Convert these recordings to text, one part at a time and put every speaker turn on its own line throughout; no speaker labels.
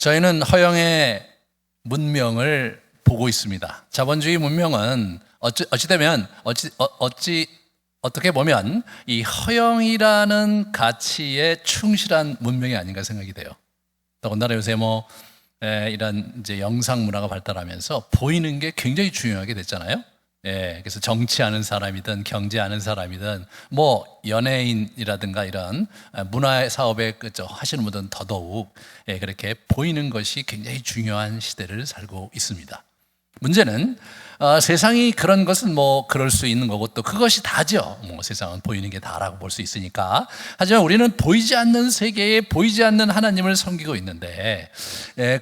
저희는 허영의 문명을 보고 있습니다. 자본주의 문명은 어떻게 보면 이 허영이라는 가치에 충실한 문명이 아닌가 생각이 돼요. 더군다나 요새 이런 이제 영상 문화가 발달하면서 보이는 게 굉장히 중요하게 됐잖아요. 그래서 정치하는 사람이든 경제하는 사람이든 연예인이라든가 이런 문화 사업에 하시는 분들은 더더욱 그렇게 보이는 것이 굉장히 중요한 시대를 살고 있습니다. 문제는 세상이 그런 것은 그럴 수 있는 거고 또 그것이 다죠. 세상은 보이는 게 다라고 볼 수 있으니까. 하지만 우리는 보이지 않는 세계에 보이지 않는 하나님을 섬기고 있는데,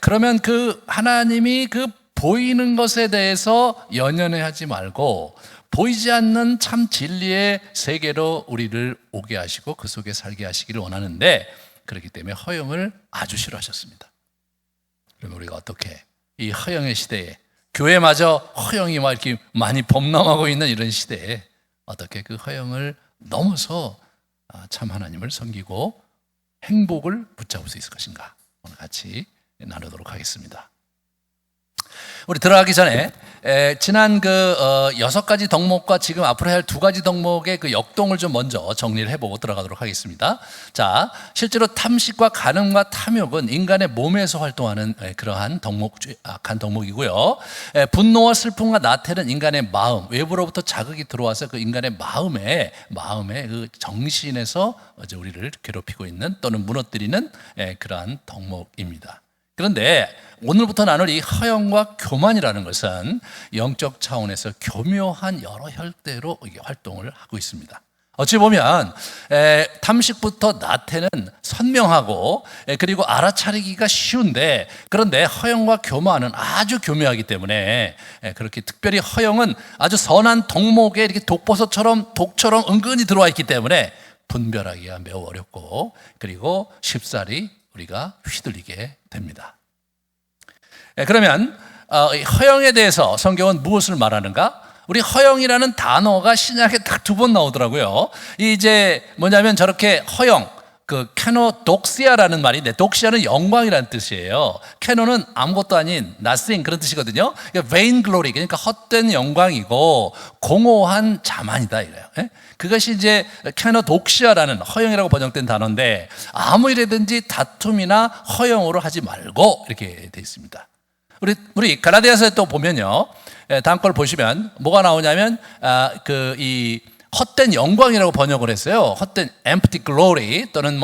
그러면 그 하나님이 그 보이는 것에 대해서 연연해하지 말고 보이지 않는 참 진리의 세계로 우리를 오게 하시고 그 속에 살게 하시기를 원하는데, 그렇기 때문에 허영을 아주 싫어하셨습니다. 그러면 우리가 어떻게 이 허영의 시대에, 교회마저 허영이 이렇게 많이 범람하고 있는 이런 시대에 어떻게 그 허영을 넘어서 참 하나님을 섬기고 행복을 붙잡을 수 있을 것인가, 오늘 같이 나누도록 하겠습니다. 우리 들어가기 전에 지난 6가지 덕목과 지금 앞으로 해야 할 2가지 덕목의 그 역동을 좀 먼저 정리를 해보고 들어가도록 하겠습니다. 자, 실제로 탐식과 간음과 탐욕은 인간의 몸에서 활동하는 그러한 악한 덕목이고요. 분노와 슬픔과 나태는 인간의 마음, 외부로부터 자극이 들어와서 그 인간의 마음의 그 정신에서 우리를 괴롭히고 있는 또는 무너뜨리는 그러한 덕목입니다. 그런데 오늘부터 나눌 이 허영과 교만이라는 것은 영적 차원에서 교묘한 여러 혈대로 활동을 하고 있습니다. 어찌 보면 탐식부터 나태는 선명하고 그리고 알아차리기가 쉬운데, 그런데 허영과 교만은 아주 교묘하기 때문에 그렇게 특별히 허영은 아주 선한 덕목에 이렇게 독버섯처럼 독처럼 은근히 들어와 있기 때문에 분별하기가 매우 어렵고 그리고 쉽사리 우리가 휘둘리게 됩니다. 그러면 허영에 대해서 성경은 무엇을 말하는가? 우리 허영이라는 단어가 신약에 딱 2번 나오더라고요. 이제 뭐냐면 저렇게 허영, 케노독시아라는 말인데, 독시아는 영광이라는 뜻이에요. 케노는 아무것도 아닌 nothing 그런 뜻이거든요. vain glory, 그러니까 헛된 영광이고 공허한 자만이다 이래요. 그것이 이제 케노독시아라는 허영이라고 번역된 단어인데, 아무 일이든지 다툼이나 허영으로 하지 말고 이렇게 돼 있습니다. 우리 갈라디아서에 또 보면요, 다음 걸 보시면 뭐가 나오냐면 이 헛된 영광이라고 번역을 했어요. 헛된 empty glory 또는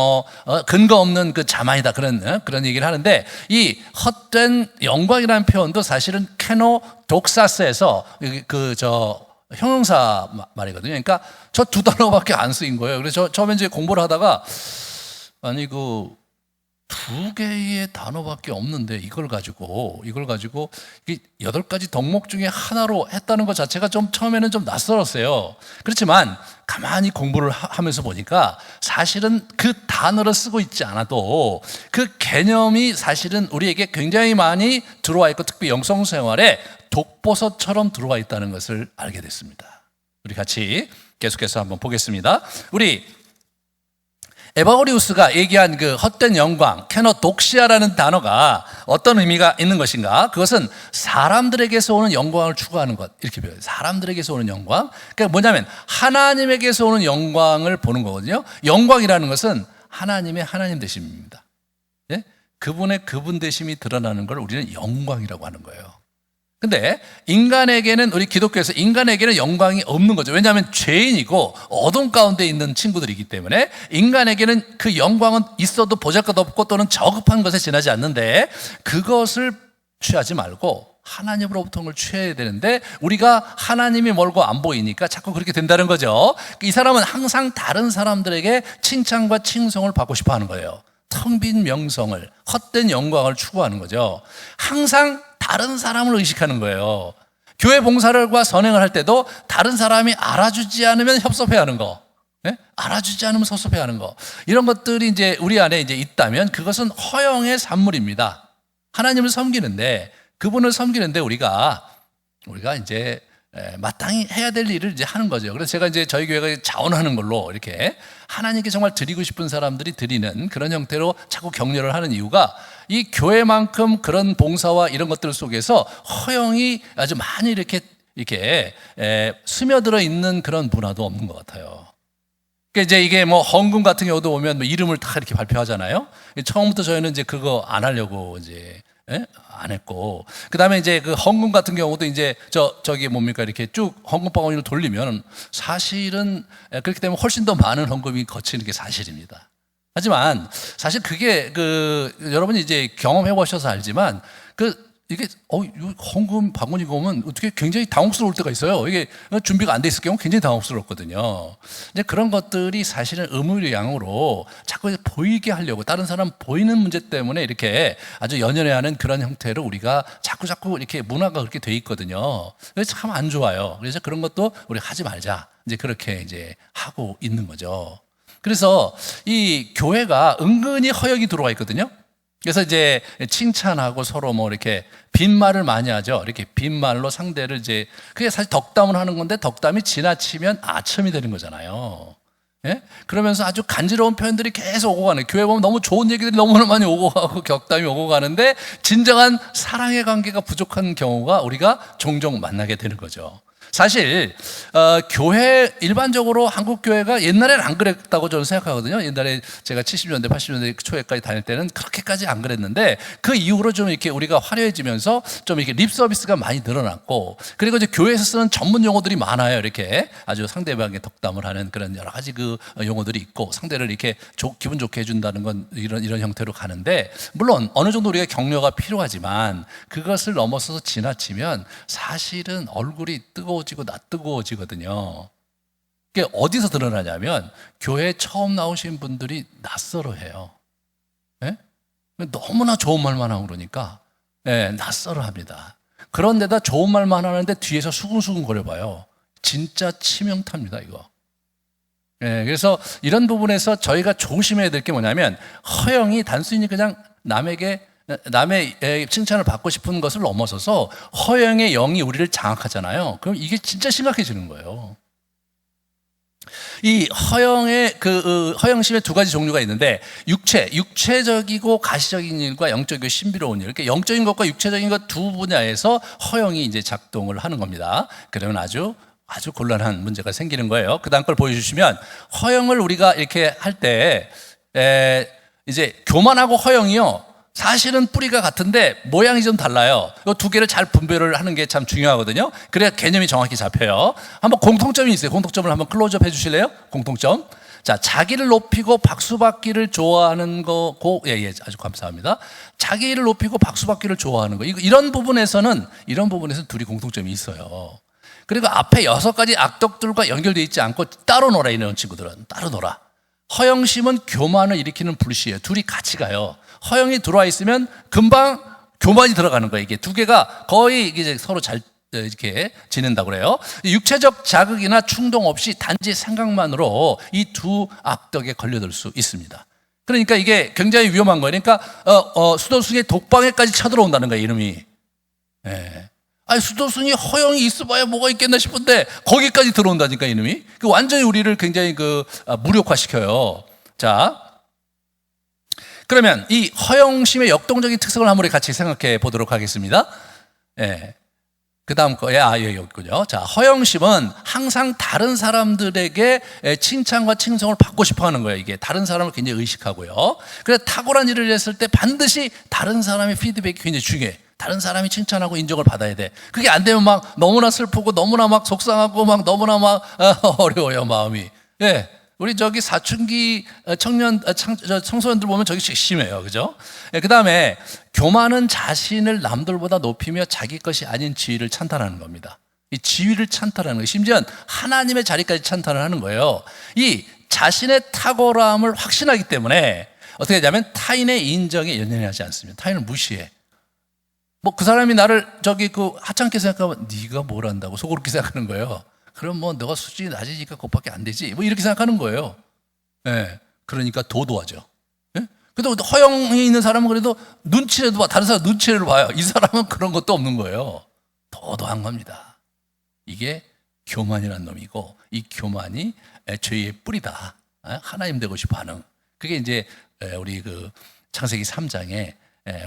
근거 없는 그 자만이다, 그런 얘기를 하는데, 이 헛된 영광이라는 표현도 사실은 케노독사스에서 형용사 말이거든요. 그러니까 저 2 단어밖에 안 쓰인 거예요. 그래서 처음에 이제 공부를 하다가 2개의 단어밖에 없는데 이걸 가지고 8가지 덕목 중에 하나로 했다는 것 자체가 처음에는 좀 낯설었어요. 그렇지만 가만히 공부를 하면서 보니까 사실은 그 단어를 쓰고 있지 않아도 그 개념이 사실은 우리에게 굉장히 많이 들어와 있고 특히 영성생활에 독버섯처럼 들어와 있다는 것을 알게 됐습니다. 우리 같이 계속해서 한번 보겠습니다. 우리 에바고리우스가 얘기한 그 헛된 영광, 케노독시아라는 단어가 어떤 의미가 있는 것인가? 그것은 사람들에게서 오는 영광을 추구하는 것, 이렇게 표현해요. 사람들에게서 오는 영광. 그러니까 뭐냐면 하나님에게서 오는 영광을 보는 거거든요. 영광이라는 것은 하나님의 하나님 되심입니다. 그분의 그분 되심이 드러나는 걸 우리는 영광이라고 하는 거예요. 근데 인간에게는, 우리 기독교에서 인간에게는 영광이 없는 거죠. 왜냐하면 죄인이고 어둠 가운데 있는 친구들이기 때문에 인간에게는 그 영광은 있어도 보잘것없고 또는 저급한 것에 지나지 않는데, 그것을 취하지 말고 하나님으로부터 걸 취해야 되는데 우리가 하나님이 멀고 안 보이니까 자꾸 그렇게 된다는 거죠. 이 사람은 항상 다른 사람들에게 칭찬과 칭송을 받고 싶어 하는 거예요. 텅 빈 명성을, 헛된 영광을 추구하는 거죠. 항상 다른 사람을 의식하는 거예요. 교회 봉사를과 선행을 할 때도 다른 사람이 알아주지 않으면 협섭해야 하는 거, 알아주지 않으면 섭섭해야 하는 거, 이런 것들이 이제 우리 안에 이제 있다면 그것은 허영의 산물입니다. 하나님을 섬기는데, 그분을 섬기는데 우리가 이제 마땅히 해야 될 일을 이제 하는 거죠. 그래서 제가 이제 저희 교회가 자원하는 걸로 이렇게 하나님께 정말 드리고 싶은 사람들이 드리는 그런 형태로 자꾸 격려를 하는 이유가 이 교회만큼 그런 봉사와 이런 것들 속에서 허영이 아주 많이 이렇게 스며들어 있는 그런 문화도 없는 것 같아요. 그러니까 이제 이게 뭐 헌금 같은 경우도 보면 뭐 이름을 다 이렇게 발표하잖아요. 처음부터 저희는 이제 그거 안 하려고 이제 안 했고, 그 다음에 이제 그 헌금 같은 경우도 이제 저기 뭡니까 이렇게 쭉 헌금 바구니를 돌리면 사실은 그렇기 때문에 훨씬 더 많은 헌금이 거치는 게 사실입니다. 하지만 사실 그게 여러분이 이제 경험해 보셔서 알지만 이게 헌금 바구니가 오면 어떻게 굉장히 당혹스러울 때가 있어요. 이게 준비가 안 돼 있을 경우 굉장히 당혹스럽거든요. 이제 그런 것들이 사실은 의무양으로 자꾸 보이게 하려고 다른 사람 보이는 문제 때문에 이렇게 아주 연연해하는 그런 형태로 우리가 자꾸 이렇게 문화가 그렇게 돼 있거든요. 그래서 참 안 좋아요. 그래서 그런 것도 우리 하지 말자. 이제 그렇게 이제 하고 있는 거죠. 그래서 이 교회가 은근히 허영이 들어와 있거든요. 그래서 이제 칭찬하고 서로 뭐 이렇게 빈말을 많이 하죠. 이렇게 빈말로 상대를 이제 그게 사실 덕담을 하는 건데 덕담이 지나치면 아첨이 되는 거잖아요. 예? 그러면서 아주 간지러운 표현들이 계속 오고 가는, 교회 보면 너무 좋은 얘기들이 너무나 많이 오고 가고 격담이 오고 가는데 진정한 사랑의 관계가 부족한 경우가 우리가 종종 만나게 되는 거죠. 사실 교회 일반적으로 한국 교회가 옛날에는 안 그랬다고 저는 생각하거든요. 옛날에 제가 70년대 80년대 초에까지 다닐 때는 그렇게까지 안 그랬는데 그 이후로 좀 이렇게 우리가 화려해지면서 좀 이렇게 립 서비스가 많이 늘어났고, 그리고 이제 교회에서 쓰는 전문 용어들이 많아요. 이렇게 아주 상대방에 덕담을 하는 그런 여러 가지 그 용어들이 있고, 상대를 이렇게 기분 좋게 해준다는 건 이런 형태로 가는데, 물론 어느 정도 우리가 격려가 필요하지만 그것을 넘어서서 지나치면 사실은 얼굴이 뜨거워지고 낯뜨거워지거든요. 그게 어디서 드러나냐면 교회에 처음 나오신 분들이 낯설어해요. 예? 너무나 좋은 말만 하고 그러니까 낯설어합니다. 그런데다 좋은 말만 하는데 뒤에서 수근수근 거려봐요. 진짜 치명타입니다, 이거. 그래서 이런 부분에서 저희가 조심해야 될 게 뭐냐면, 허영이 단순히 그냥 남의 칭찬을 받고 싶은 것을 넘어서서 허영의 영이 우리를 장악하잖아요. 그럼 이게 진짜 심각해지는 거예요. 이 허영의 허영심의 두 가지 종류가 있는데, 육체적이고 가시적인 일과 영적이고 신비로운 일, 이렇게 영적인 것과 육체적인 것 두 분야에서 허영이 이제 작동을 하는 겁니다. 그러면 아주 곤란한 문제가 생기는 거예요. 그 다음 걸 보여주시면, 허영을 우리가 이렇게 할 때 이제 교만하고 허영이요, 사실은 뿌리가 같은데 모양이 좀 달라요. 이 두 개를 잘 분별을 하는 게 참 중요하거든요. 그래야 개념이 정확히 잡혀요. 한번 공통점이 있어요. 공통점을 한번 클로즈업 해주실래요? 공통점. 자, 자기를 높이고 박수받기를 좋아하는 거, 아주 감사합니다. 자기를 높이고 박수받기를 좋아하는 거. 이런 부분에서는 둘이 공통점이 있어요. 그리고 앞에 6가지 악덕들과 연결되어 있지 않고 따로 놀아, 이런 친구들은. 따로 놀아. 허영심은 교만을 일으키는 불씨예요. 둘이 같이 가요. 허영이 들어와 있으면 금방 교만이 들어가는 거예요. 이게 두 개가 거의 이제 서로 잘 이렇게 지낸다고 그래요. 육체적 자극이나 충동 없이 단지 생각만으로 이 두 악덕에 걸려들 수 있습니다. 그러니까 이게 굉장히 위험한 거예요. 그러니까 수도승의 독방에까지 쳐들어온다는 거예요, 이름이. 아니, 수도승이 허영이 있어봐야 뭐가 있겠나 싶은데 거기까지 들어온다니까, 이놈이. 완전히 우리를 굉장히 무력화시켜요. 자, 그러면 이 허영심의 역동적인 특성을 한번 같이 생각해 보도록 하겠습니다. 그 다음 거, 여기 있군요. 자, 허영심은 항상 다른 사람들에게 칭찬과 칭송을 받고 싶어 하는 거예요. 이게 다른 사람을 굉장히 의식하고요. 그래서 탁월한 일을 했을 때 반드시 다른 사람의 피드백이 굉장히 중요해. 다른 사람이 칭찬하고 인정을 받아야 돼. 그게 안 되면 막 너무나 슬프고 너무나 막 속상하고 막 너무나 막 어려워요, 마음이. 우리 저기 사춘기 청소년들 보면 저기 심해요. 그죠? 그 다음에 교만은 자신을 남들보다 높이며 자기 것이 아닌 지위를 찬탄하는 겁니다. 이 지위를 찬탄하는 거예요. 심지어 하나님의 자리까지 찬탄을 하는 거예요. 이 자신의 탁월함을 확신하기 때문에 어떻게 하냐면 타인의 인정에 연연하지 않습니다. 타인을 무시해. 뭐 그 사람이 나를 하찮게 생각하면 네가 뭘 안다고 속으로 그렇게 생각하는 거예요. 그럼 뭐 너가 수준이 낮으니까 그것밖에 안 되지, 뭐 이렇게 생각하는 거예요. 그러니까 도도하죠. 근데 허영이 있는 사람은 그래도 눈치라도 봐. 다른 사람 눈치를 봐요. 이 사람은 그런 것도 없는 거예요. 도도한 겁니다. 이게 교만이라는 놈이고, 이 교만이 죄의 뿌리다. 하나님 되고 싶어 하는. 그게 이제 우리 그 창세기 3장에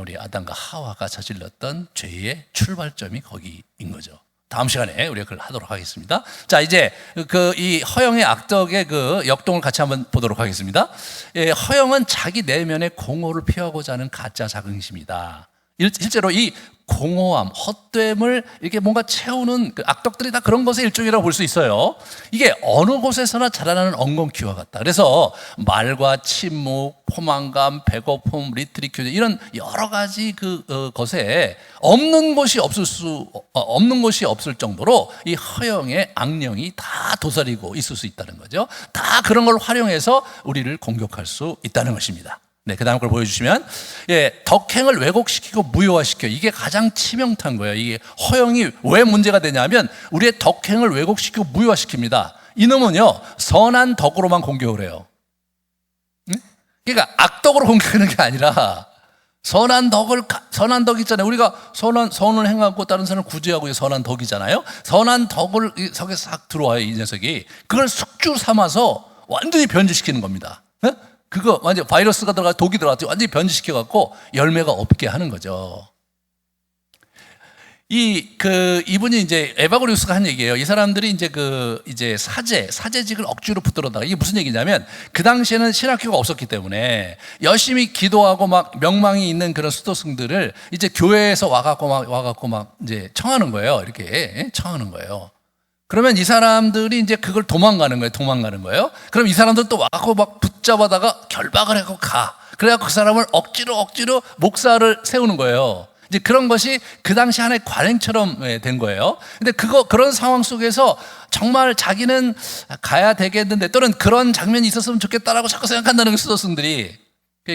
우리 아담과 하와가 저질렀던 죄의 출발점이 거기인 거죠. 다음 시간에 우리가 그걸 하도록 하겠습니다. 자, 이제 이 허영의 악덕의 그 역동을 같이 한번 보도록 하겠습니다. 허영은 자기 내면의 공허를 피하고자 하는 가짜 자긍심이다. 실제로 이 공허함, 헛됨을 이렇게 뭔가 채우는 그 악덕들이 다 그런 것의 일종이라고 볼 수 있어요. 이게 어느 곳에서나 자라나는 엉겅퀴와 같다. 그래서 말과 침묵, 포만감, 배고픔, 리트릭 교제 이런 여러 가지 것에 없는 것이 없을 정도로 이 허영의 악령이 다 도사리고 있을 수 있다는 거죠. 다 그런 걸 활용해서 우리를 공격할 수 있다는 것입니다. 네, 그 다음 걸 보여주시면, 덕행을 왜곡시키고 무효화시켜. 이게 가장 치명타인 거예요. 이게 허영이 왜 문제가 되냐면, 우리의 덕행을 왜곡시키고 무효화시킵니다. 이놈은요, 선한 덕으로만 공격을 해요. 그러니까 악덕으로 공격하는 게 아니라, 선한 덕 있잖아요. 우리가 선을 행하고 다른 사람을 구제하고 선한 덕이잖아요. 선한 덕을 속에 싹 들어와요, 이 녀석이. 그걸 숙주 삼아서 완전히 변질시키는 겁니다. 그거 완전 바이러스가 들어가 독이 들어가서 완전히 변질시켜갖고 열매가 없게 하는 거죠. 이분이 이제 에바고리우스가 한 얘기예요. 이 사람들이 이제 사제직을 억지로 붙들어다가, 이게 무슨 얘기냐면, 그 당시에는 신학교가 없었기 때문에 열심히 기도하고 막 명망이 있는 그런 수도승들을 이제 교회에서 와갖고 막 이제 청하는 거예요. 이렇게 청하는 거예요. 그러면 이 사람들이 이제 그걸 도망가는 거예요. 그럼 이 사람들 또 와갖고 막 붙잡아다가 결박을 해갖고 가. 그래갖고 그 사람을 억지로 목사를 세우는 거예요. 이제 그런 것이 그 당시 하나의 관행처럼 된 거예요. 근데 그런 상황 속에서 정말 자기는 가야 되겠는데, 또는 그런 장면이 있었으면 좋겠다라고 자꾸 생각한다는 수도승들이,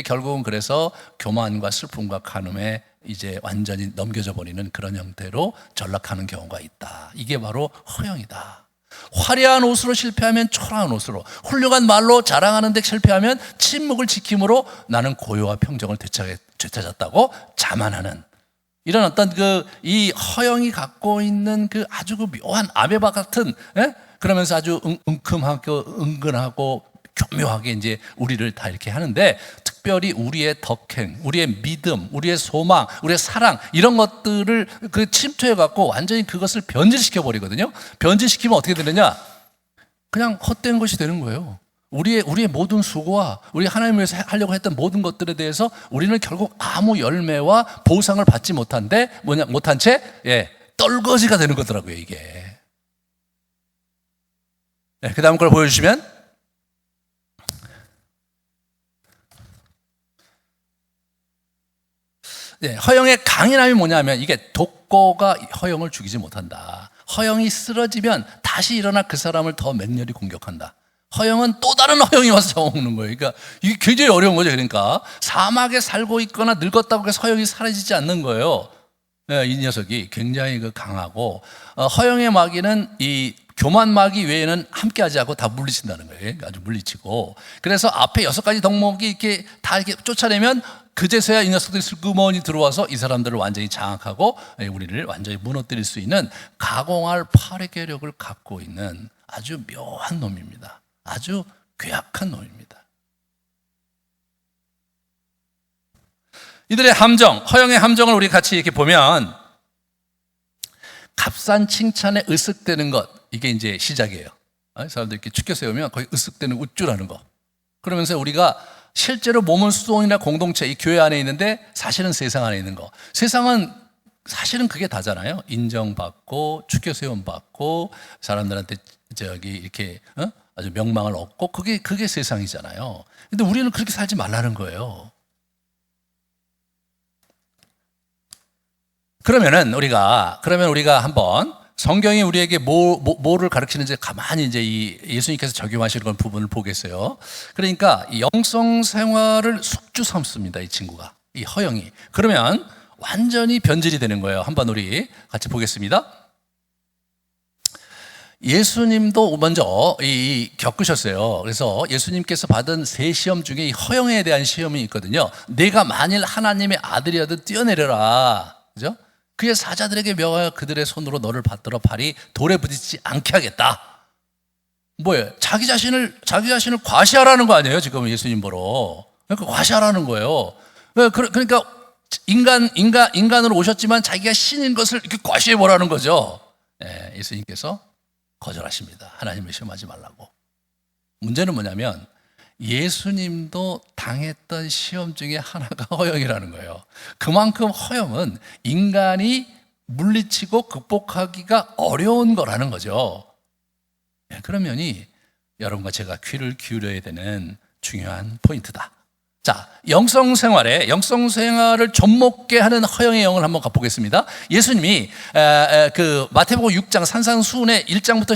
결국은 그래서 교만과 슬픔과 간음에 이제 완전히 넘겨져 버리는 그런 형태로 전락하는 경우가 있다. 이게 바로 허영이다. 화려한 옷으로 실패하면 초라한 옷으로, 훌륭한 말로 자랑하는 데 실패하면 침묵을 지킴으로 나는 고요와 평정을 되찾았다고 자만하는, 이런 어떤 이 허영이 갖고 있는 아주 묘한 아메바 같은, 그러면서 아주 은큼하고 은근하고 교묘하게 이제 우리를 다 이렇게 하는데, 특별히 우리의 덕행, 우리의 믿음, 우리의 소망, 우리의 사랑, 이런 것들을 침투해갖고 완전히 그것을 변질시켜 버리거든요. 변질시키면 어떻게 되느냐? 그냥 헛된 것이 되는 거예요. 우리의 모든 수고와 우리 하나님을 위해서 하려고 했던 모든 것들에 대해서 우리는 결국 아무 열매와 보상을 받지 못한 채 떨거지가 되는 거더라고요, 이게. 그 다음 걸 보여주시면, 허영의 강인함이 뭐냐면, 이게 독고가 허영을 죽이지 못한다. 허영이 쓰러지면 다시 일어나 그 사람을 더 맹렬히 공격한다. 허영은 또 다른 허영이 와서 잡아먹는 거예요. 그러니까 이게 굉장히 어려운 거죠. 그러니까 사막에 살고 있거나 늙었다고 해서 허영이 사라지지 않는 거예요. 이 녀석이 굉장히 강하고, 허영의 마귀는 이 교만 마귀 외에는 함께하지 않고 다 물리친다는 거예요. 아주 물리치고. 그래서 앞에 6가지 덕목이 이렇게 다 이렇게 쫓아내면 그제서야 이 녀석들이 슬그머니 들어와서 이 사람들을 완전히 장악하고 우리를 완전히 무너뜨릴 수 있는 가공할 파괴력을 갖고 있는 아주 묘한 놈입니다. 아주 괴악한 놈입니다. 이들의 함정, 허영의 함정을 우리 같이 이렇게 보면, 값싼 칭찬에 으쓱대는 것, 이게 이제 시작이에요. 사람들 이렇게 축켜 세우면 거의 으쓱대는 우쭐하는 거. 그러면서 우리가 실제로 몸은 수동이나 공동체, 이 교회 안에 있는데 사실은 세상 안에 있는 거. 세상은 사실은 그게 다잖아요. 인정받고, 축켜 세움 받고, 사람들한테 이렇게 아주 명망을 얻고, 그게 세상이잖아요. 근데 우리는 그렇게 살지 말라는 거예요. 그러면 우리가 한번 성경이 우리에게 뭐를 가르치는지 가만히 이제 이 예수님께서 적용하시는 건 부분을 보겠어요. 그러니까 영성 생활을 숙주 삼습니다, 이 친구가. 이 허영이. 그러면 완전히 변질이 되는 거예요. 한번 우리 같이 보겠습니다. 예수님도 먼저 겪으셨어요. 그래서 예수님께서 받은 3시험 중에 이 허영에 대한 시험이 있거든요. 내가 만일 하나님의 아들이어도 뛰어내려라. 그죠? 그의 사자들에게 명하여 그들의 손으로 너를 받들어 발이 돌에 부딪히지 않게 하겠다. 뭐예요? 자기 자신을 과시하라는 거 아니에요? 지금 예수님 보러. 그러니까 과시하라는 거예요. 그러니까 인간으로 오셨지만 자기가 신인 것을 이렇게 과시해 보라는 거죠. 예, 예수님께서 거절하십니다. 하나님을 시험하지 말라고. 문제는 뭐냐면 예수님도 당했던 시험 중에 하나가 허영이라는 거예요. 그만큼 허영은 인간이 물리치고 극복하기가 어려운 거라는 거죠. 네, 그런 면이 여러분과 제가 귀를 기울여야 되는 중요한 포인트다. 자, 영성생활을 좀먹게 하는 허영의 영을 한번 가보겠습니다. 예수님이 그 마태복음 6장 산상수훈의 1장부터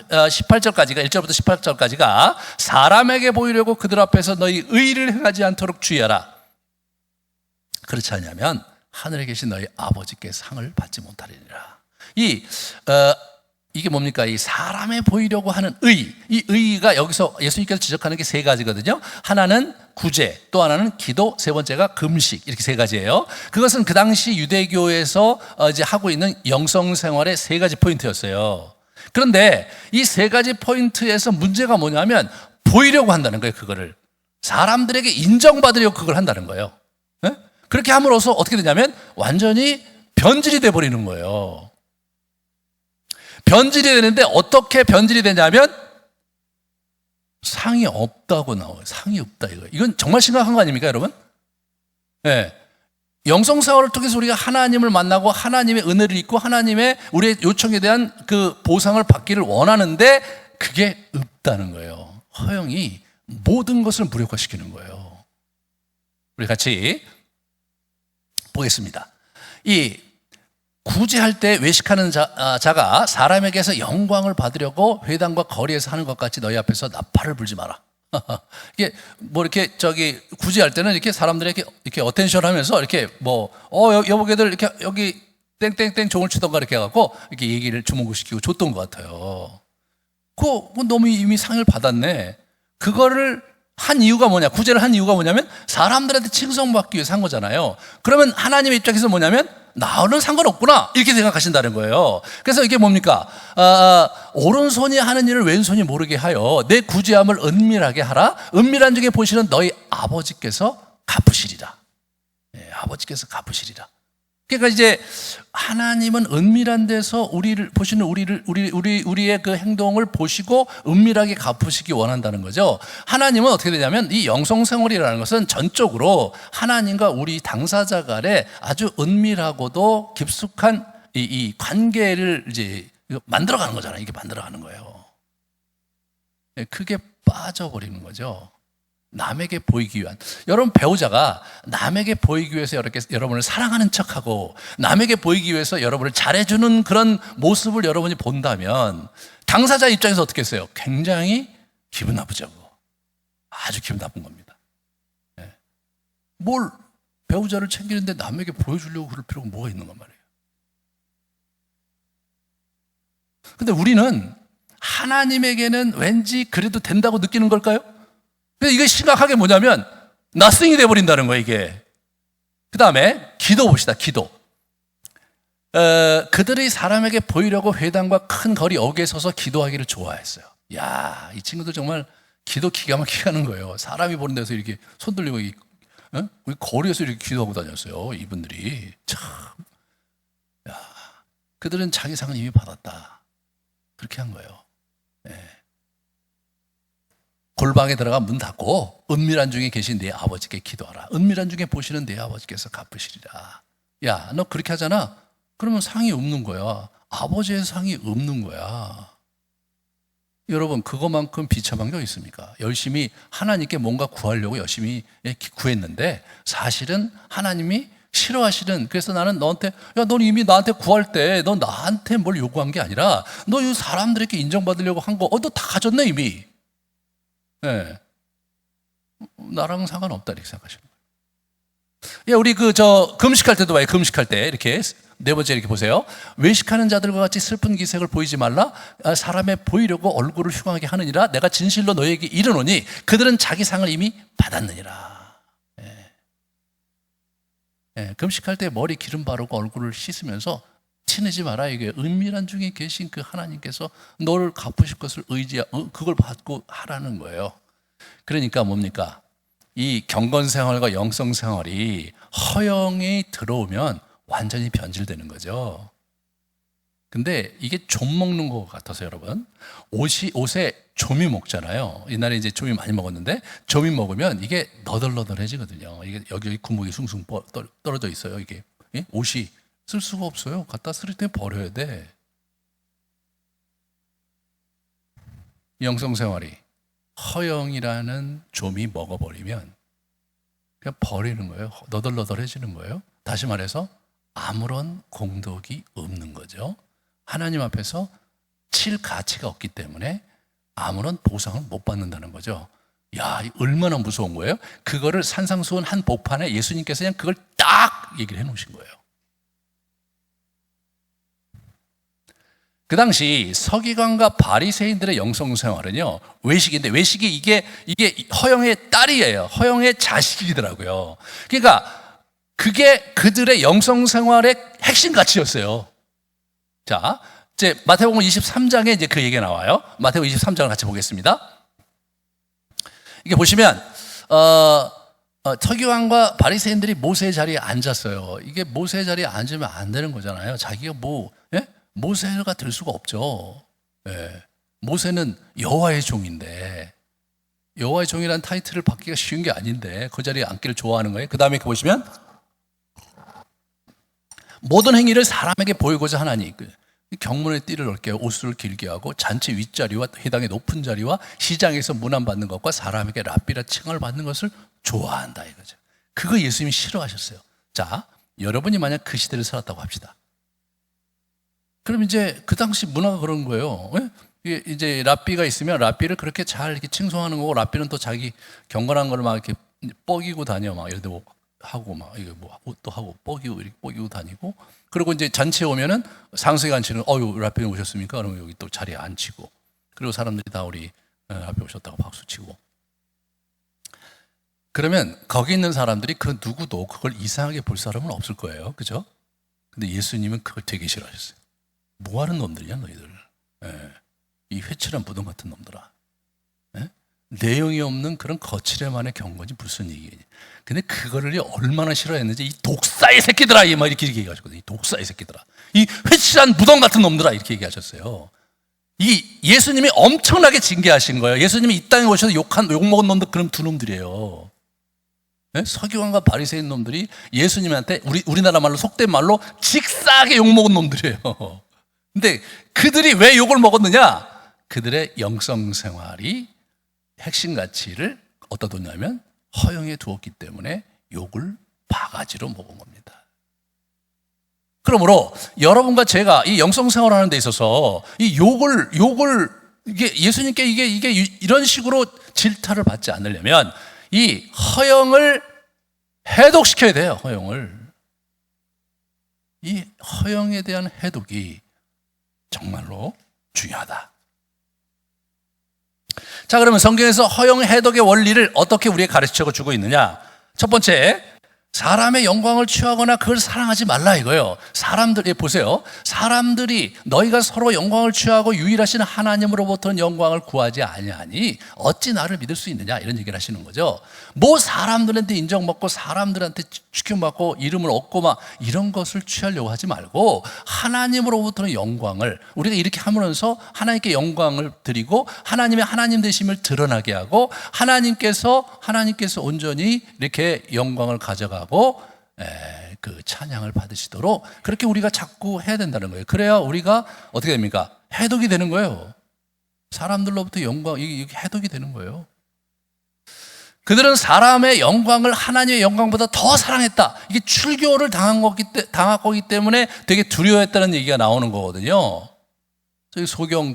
18절까지가 1절부터 18절까지가 사람에게 보이려고 그들 앞에서 너희 의를 행하지 않도록 주의하라. 그렇지 않으면 하늘에 계신 너희 아버지께 상을 받지 못하리라. 이게 뭡니까? 이 사람에 보이려고 하는 이 의가 여기서 예수님께서 지적하는 게 세 가지거든요. 하나는 구제, 또 하나는 기도, 세 번째가 금식, 이렇게 세 가지예요. 그것은 그 당시 유대교에서 이제 하고 있는 영성 생활의 세 가지 포인트였어요. 그런데 이 세 가지 포인트에서 문제가 뭐냐면 보이려고 한다는 거예요. 그거를 사람들에게 인정받으려고 그걸 한다는 거예요. 네? 그렇게 함으로써 어떻게 되냐면 완전히 변질이 돼 버리는 거예요. 변질이 되는데 어떻게 변질이 되냐면 상이 없다고 나와요. 상이 없다 이거. 이건 정말 심각한 거 아닙니까, 여러분? 네. 영성생활을 통해서 우리가 하나님을 만나고 하나님의 은혜를 입고 하나님의 우리의 요청에 대한 그 보상을 받기를 원하는데 그게 없다는 거예요. 허영이 모든 것을 무력화시키는 거예요. 우리 같이 보겠습니다. 이 구제할 때 외식하는 자가 사람에게서 영광을 받으려고 회당과 거리에서 하는 것 같이 너희 앞에서 나팔을 불지 마라. 이게 뭐 이렇게 구제할 때는 이렇게 사람들에게 이렇게 어텐션 하면서 이렇게 여보게들 이렇게 여기 땡땡땡 종을 치던가 이렇게 해갖고 이렇게 얘기를 주목시키고 줬던 것 같아요. 그거 너무 이미 상을 받았네. 그거를 한 이유가 뭐냐? 구제를 한 이유가 뭐냐면 사람들한테 칭송받기 위해서 한 거잖아요. 그러면 하나님의 입장에서 뭐냐면 나는 상관없구나 이렇게 생각하신다는 거예요. 그래서 이게 뭡니까? 오른손이 하는 일을 왼손이 모르게 하여 내 구제함을 은밀하게 하라. 은밀한 중에 보시는 너희 아버지께서 갚으시리라. 네, 아버지께서 갚으시리라. 그러니까 이제 하나님은 은밀한 데서 우리를 보시는 우리의 그 행동을 보시고 은밀하게 갚으시기 원한다는 거죠. 하나님은 어떻게 되냐면 이 영성생활이라는 것은 전적으로 하나님과 우리 당사자 간에 아주 은밀하고도 깊숙한 이 관계를 이제 만들어가는 거잖아요. 이게 만들어가는 거예요. 크게 빠져버리는 거죠. 남에게 보이기 위한. 여러분 배우자가 남에게 보이기 위해서 여러분을 사랑하는 척하고 남에게 보이기 위해서 여러분을 잘해주는 그런 모습을 여러분이 본다면 당사자 입장에서 어떻게 했어요? 굉장히 기분 나쁘죠. 아주 기분 나쁜 겁니다. 네. 뭘 배우자를 챙기는데 남에게 보여주려고 그럴 필요가 뭐가 있는 건 말이에요. 근데 우리는 하나님에게는 왠지 그래도 된다고 느끼는 걸까요? 근데 이게 심각하게 뭐냐면 나싱이 돼버린다는 거예요, 이게. 그 다음에 기도 봅시다, 기도. 그들이 사람에게 보이려고 회당과 큰 거리 어귀에 서서 기도하기를 좋아했어요. 야, 이 친구들 정말 기도 기가 막히게 하는 거예요. 사람이 보는 데서 이렇게 손 들리고 우리 거리에서 이렇게 기도하고 다녔어요, 이분들이. 참, 야, 그들은 자기 상은 이미 받았다. 그렇게 한 거예요. 네. 골방에 들어가 문 닫고 은밀한 중에 계신 내 아버지께 기도하라. 은밀한 중에 보시는 내 아버지께서 갚으시리라. 야, 너 그렇게 하잖아? 그러면 상이 없는 거야. 아버지의 상이 없는 거야. 여러분, 그거만큼 비참한 게 있습니까? 열심히 하나님께 뭔가 구하려고 열심히 구했는데 사실은 하나님이 싫어하시는, 그래서 나는 너한테, 야, 넌 이미 나한테 구할 때 너 나한테 뭘 요구한 게 아니라 너 이 사람들에게 인정받으려고 한 거, 너 다 가졌네 이미. 네. 나랑 상관없다 이렇게 생각하시는 거예요. 예, 우리 금식할 때도 봐요. 금식할 때 이렇게 네 번째 이렇게 보세요. 외식하는 자들과 같이 슬픈 기색을 보이지 말라. 사람에 보이려고 얼굴을 흉하게 하느니라. 내가 진실로 너에게 이르노니 그들은 자기 상을 이미 받았느니라. 예. 금식할 때 머리 기름 바르고 얼굴을 씻으면서 티내지 마라. 이게 은밀한 중에 계신 그 하나님께서 너를 갚으실 것을 그걸 받고 하라는 거예요. 그러니까 뭡니까? 이 경건생활과 영성생활이 허영이 들어오면 완전히 변질되는 거죠. 근데 이게 좀 먹는 것 같아서 여러분, 옷에 조미 먹잖아요. 옛날에 이제 조미 많이 먹었는데 조미 먹으면 이게 너덜너덜해지거든요. 이게 여기 구멍이 숭숭 떨어져 있어요. 이게 옷이 쓸 수가 없어요. 갖다 쓸 때 버려야 돼. 영성생활이 허영이라는 좀이 먹어버리면 그냥 버리는 거예요. 너덜너덜해지는 거예요. 다시 말해서 아무런 공덕이 없는 거죠. 하나님 앞에서 칠 가치가 없기 때문에 아무런 보상을 못 받는다는 거죠. 야, 얼마나 무서운 거예요? 그거를 산상수훈 한 복판에 예수님께서 그냥 그걸 딱 얘기를 해놓으신 거예요. 그 당시 서기관과 바리새인들의 영성생활은요, 외식인데, 외식이 이게 허영의 딸이에요. 허영의 자식이더라고요. 그러니까 그게 그들의 영성생활의 핵심 가치였어요. 자, 이제 마태복음 23장에 이제 그 얘기가 나와요. 마태복음 23장을 같이 보겠습니다. 이게 보시면 서기관과 바리새인들이 모세의 자리에 앉았어요. 이게 모세의 자리에 앉으면 안 되는 거잖아요. 자기가 모세가 될 수가 없죠. 모세는 여호와의 종인데, 여호와의 종이라는 타이틀을 받기가 쉬운 게 아닌데 그 자리에 앉기를 좋아하는 거예요. 그 다음에 보시면 모든 행위를 사람에게 보이고자 하나니, 경문의 띠를 넓게 하고 옷을 길게 하고 잔치 윗자리와 회당의 높은 자리와 시장에서 문안받는 것과 사람에게 랍비라 칭을 받는 것을 좋아한다 이거죠. 그거 예수님이 싫어하셨어요. 자, 여러분이 만약 그 시대를 살았다고 합시다. 그럼 이제 그 당시 문화가 그런 거예요. 이제 랍비가 있으면 랍비를 그렇게 잘 이렇게 칭송하는 거고, 랍비는 또 자기 경건한 거를 막 이렇게 뻐기고 다녀. 막 예를 들어 하고 막 이거 뭐 옷도 하고 뻐기고 이렇게 뻐기고 다니고, 그리고 이제 잔치에 오면은 상수관치는 랍비님 오셨습니까? 그러면 여기 또 자리에 앉히고, 그리고 사람들이 다 우리 랍비 오셨다고 박수 치고. 그러면 거기 있는 사람들이 그 누구도 그걸 이상하게 볼 사람은 없을 거예요. 그죠? 근데 예수님은 그걸 되게 싫어하셨어요. 뭐 하는 놈들이야 너희들. 이 회칠한 무덤 같은 놈들아. 내용이 없는 그런 거칠에만의 경건이 무슨 얘기냐. 근데 그거를 얼마나 싫어했는지, 이 독사의 새끼들아, 막 이렇게 얘기하셨거든요. 이 독사의 새끼들아, 이 회칠한 무덤 같은 놈들아, 이렇게 얘기하셨어요. 이 예수님이 엄청나게 징계하신 거예요. 예수님이 이 땅에 오셔서 욕먹은 놈들, 그런 두 놈들이에요. 서기관과 바리새인 놈들이 예수님한테 우리나라 말로 속된 말로 직사하게 욕먹은 놈들이에요. 근데 그들이 왜 욕을 먹었느냐? 그들의 영성생활이 핵심 가치를 어디다 뒀냐면 허영에 두었기 때문에 욕을 바가지로 먹은 겁니다. 그러므로 여러분과 제가 이 영성생활 하는 데 있어서 이 욕을 이게 예수님께 이게 이런 식으로 질타를 받지 않으려면 이 허영을 해독시켜야 돼요. 허영을. 이 허영에 대한 해독이 정말로 중요하다. 자, 그러면 성경에서 허영 해독의 원리를 어떻게 우리에게 가르쳐 주고 있느냐? 첫 번째, 사람의 영광을 취하거나 그걸 사랑하지 말라 이거예요. 사람들이 보세요. 사람들이 너희가 서로 영광을 취하고 유일하신 하나님으로부터는 영광을 구하지 아니하니 어찌 나를 믿을 수 있느냐, 이런 얘기를 하시는 거죠. 뭐 사람들한테 인정받고 사람들한테 추격받고 이름을 얻고 막 이런 것을 취하려고 하지 말고 하나님으로부터는 영광을 우리가 이렇게 하면서 하나님께 영광을 드리고 하나님의 하나님 되심을 드러나게 하고 하나님께서 온전히 이렇게 영광을 가져가고 그 찬양을 받으시도록 그렇게 우리가 자꾸 해야 된다는 거예요. 그래야 우리가 어떻게 됩니까? 해독이 되는 거예요. 사람들로부터 영광, 이게 해독이 되는 거예요. 그들은 사람의 영광을 하나님의 영광보다 더 사랑했다. 이게 출교를 당한 거기 때문에 되게 두려워했다는 얘기가 나오는 거거든요. 저희 소경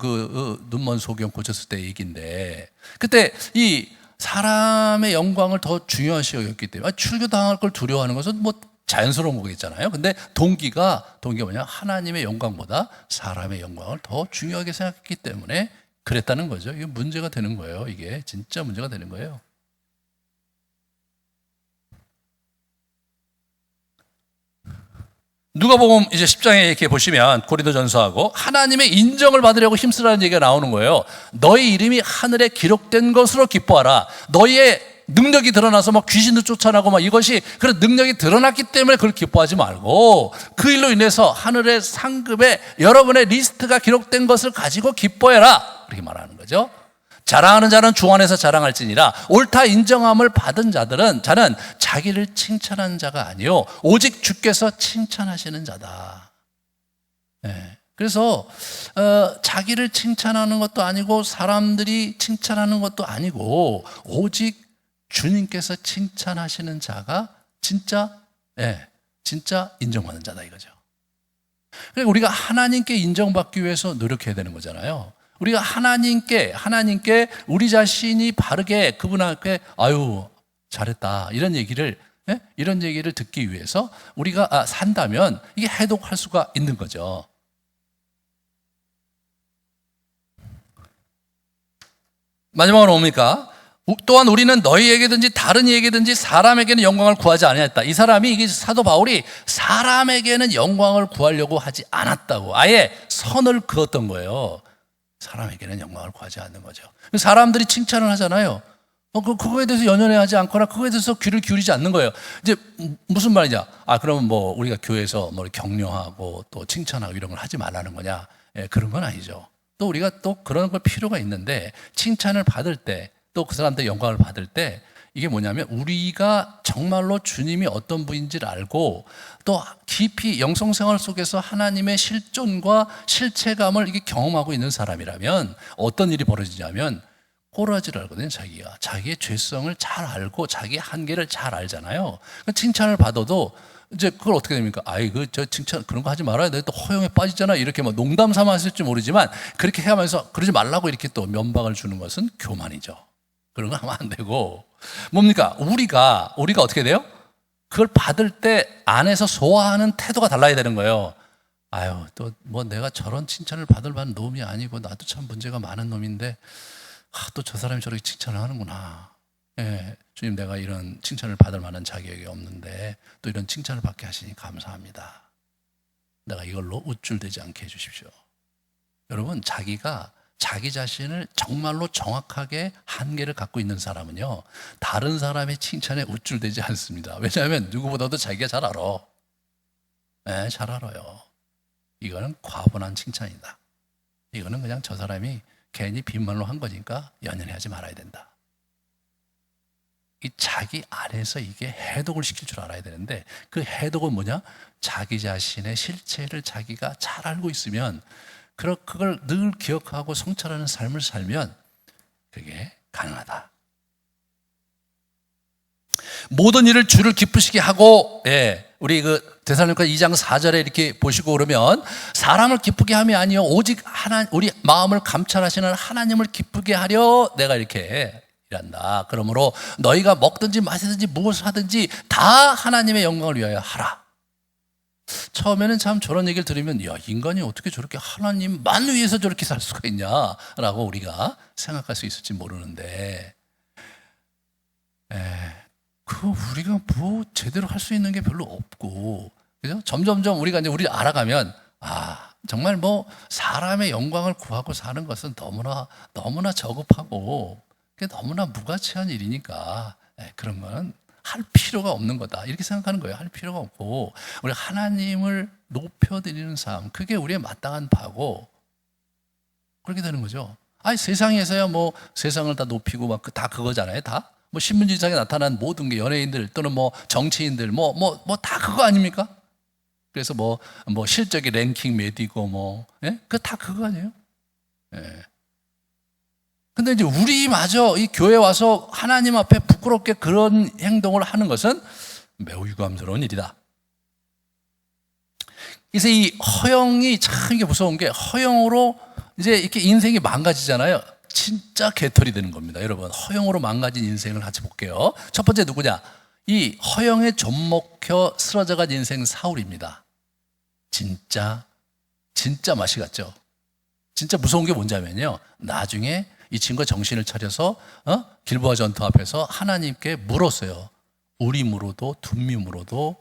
눈먼 소경 고쳤을 때 얘기인데, 그때 이 사람의 영광을 더 중요시 여겼기 때문에 출교 당할 걸 두려워하는 것은 뭐 자연스러운 거겠잖아요. 근데 동기가 뭐냐? 하나님의 영광보다 사람의 영광을 더 중요하게 생각했기 때문에 그랬다는 거죠. 이게 문제가 되는 거예요. 이게 진짜 문제가 되는 거예요. 누가복음 이제 10장에 이렇게 보시면 고린도전서하고 하나님의 인정을 받으려고 힘쓰라는 얘기가 나오는 거예요. 너희 이름이 하늘에 기록된 것으로 기뻐하라. 너희의 능력이 드러나서 막 귀신도 쫓아나고 막 이것이 그런 능력이 드러났기 때문에 그걸 기뻐하지 말고 그 일로 인해서 하늘의 상급에 여러분의 리스트가 기록된 것을 가지고 기뻐해라. 그렇게 말하는 거죠. 자랑하는 자는 주 안에서 자랑할지니라. 옳다 인정함을 받은 자는 자기를 칭찬하는 자가 아니요 오직 주께서 칭찬하시는 자다. 네. 그래서 자기를 칭찬하는 것도 아니고 사람들이 칭찬하는 것도 아니고 오직 주님께서 칭찬하시는 자가 진짜 인정받는 자다 이거죠. 그러니까 우리가 하나님께 인정받기 위해서 노력해야 되는 거잖아요. 우리가 하나님께 우리 자신이 바르게 그분 앞에 아유 잘했다 이런 얘기를 듣기 위해서 우리가 산다면 이게 해독할 수가 있는 거죠. 마지막으로 뭡니까? 또한 우리는 너희에게든지 다른 이에게든지 사람에게는 영광을 구하지 아니했다. 이 사람이 이게 사도 바울이 사람에게는 영광을 구하려고 하지 않았다고 아예 선을 그었던 거예요. 사람에게는 영광을 구하지 않는 거죠. 사람들이 칭찬을 하잖아요. 그거에 대해서 연연해하지 않거나 그거에 대해서 귀를 기울이지 않는 거예요. 이제 무슨 말이냐? 그러면 뭐 우리가 교회에서 뭐 격려하고 또 칭찬하고 이런 걸 하지 말라는 거냐? 그런 건 아니죠. 또 우리가 또 그런 걸 필요가 있는데 칭찬을 받을 때 또 그 사람들 영광을 받을 때 이게 뭐냐면 우리가 정말로 주님이 어떤 분인지를 알고 또 깊이 영성생활 속에서 하나님의 실존과 실체감을 이게 경험하고 있는 사람이라면 어떤 일이 벌어지냐면 꼬라지를 알거든요. 자기의 죄성을 잘 알고 자기 한계를 잘 알잖아요. 칭찬을 받아도 이제 그걸 어떻게 됩니까? 저 칭찬 그런 거 하지 말아야 돼. 또 허영에 빠지잖아. 이렇게 뭐 농담 삼아 했을지 모르지만 그렇게 해가면서 그러지 말라고 이렇게 또 면박을 주는 것은 교만이죠. 그런 거 하면 안 되고 뭡니까? 우리가 어떻게 돼요? 그걸 받을 때 안에서 소화하는 태도가 달라야 되는 거예요. 또 뭐 내가 저런 칭찬을 받을 만한 놈이 아니고 나도 참 문제가 많은 놈인데 또 저 사람이 저렇게 칭찬을 하는구나. 주님 내가 이런 칭찬을 받을 만한 자격이 없는데 또 이런 칭찬을 받게 하시니 감사합니다. 내가 이걸로 우쭐대지 않게 해주십시오. 여러분 자기 자신을 정말로 정확하게 한계를 갖고 있는 사람은요 다른 사람의 칭찬에 우쭐대지 않습니다. 왜냐하면 누구보다도 자기가 잘 알아. 잘 알아요. 이거는 과분한 칭찬이다. 이거는 그냥 저 사람이 괜히 빈말로 한 거니까 연연해하지 말아야 된다. 이 자기 안에서 이게 해독을 시킬 줄 알아야 되는데 그 해독은 뭐냐? 자기 자신의 실체를 자기가 잘 알고 있으면 그걸 늘 기억하고 성찰하는 삶을 살면 그게 가능하다. 모든 일을 주를 기쁘시게 하고 우리 그 데살로니가 2장 4절에 이렇게 보시고 그러면 사람을 기쁘게 함이 아니요 오직 우리 마음을 감찰하시는 하나님을 기쁘게 하려 내가 이렇게 일한다. 그러므로 너희가 먹든지 마시든지 무엇을 하든지 다 하나님의 영광을 위하여 하라. 처음에는 참 저런 얘기를 들으면 인간이 어떻게 저렇게 하나님만 위해서 저렇게 살 수가 있냐라고 우리가 생각할 수 있을지 모르는데 우리가 뭐 제대로 할 수 있는 게 별로 없고 그죠? 점점점 우리가 이제 우리 알아가면 정말 뭐 사람의 영광을 구하고 사는 것은 너무나 저급하고 너무나 무가치한 일이니까 그런 건 할 필요가 없는 거다 이렇게 생각하는 거예요. 할 필요가 없고 우리 하나님을 높여드리는 삶 그게 우리의 마땅한 바고 그렇게 되는 거죠. 세상에서야 뭐 세상을 다 높이고 막 다 그거잖아요. 다 뭐 신문지상에 나타난 모든 게 연예인들 또는 뭐 정치인들 뭐 다 그거 아닙니까? 그래서 뭐 실적이 랭킹 매디고 그 다 그거 아니에요? 근데 이제 우리마저 이 교회 와서 하나님 앞에 부끄럽게 그런 행동을 하는 것은 매우 유감스러운 일이다. 그래서 이 허영이 참 이게 무서운 게 허영으로 이제 이렇게 인생이 망가지잖아요. 진짜 개털이 되는 겁니다. 여러분 허영으로 망가진 인생을 같이 볼게요. 첫 번째 누구냐? 이 허영에 좀먹혀 쓰러져간 인생 사울입니다. 진짜 맛이 갔죠. 진짜 무서운 게 뭔지면요 나중에 이 친구가 정신을 차려서 길보아 전투 앞에서 하나님께 물었어요. 우림으로도 둠밈으로도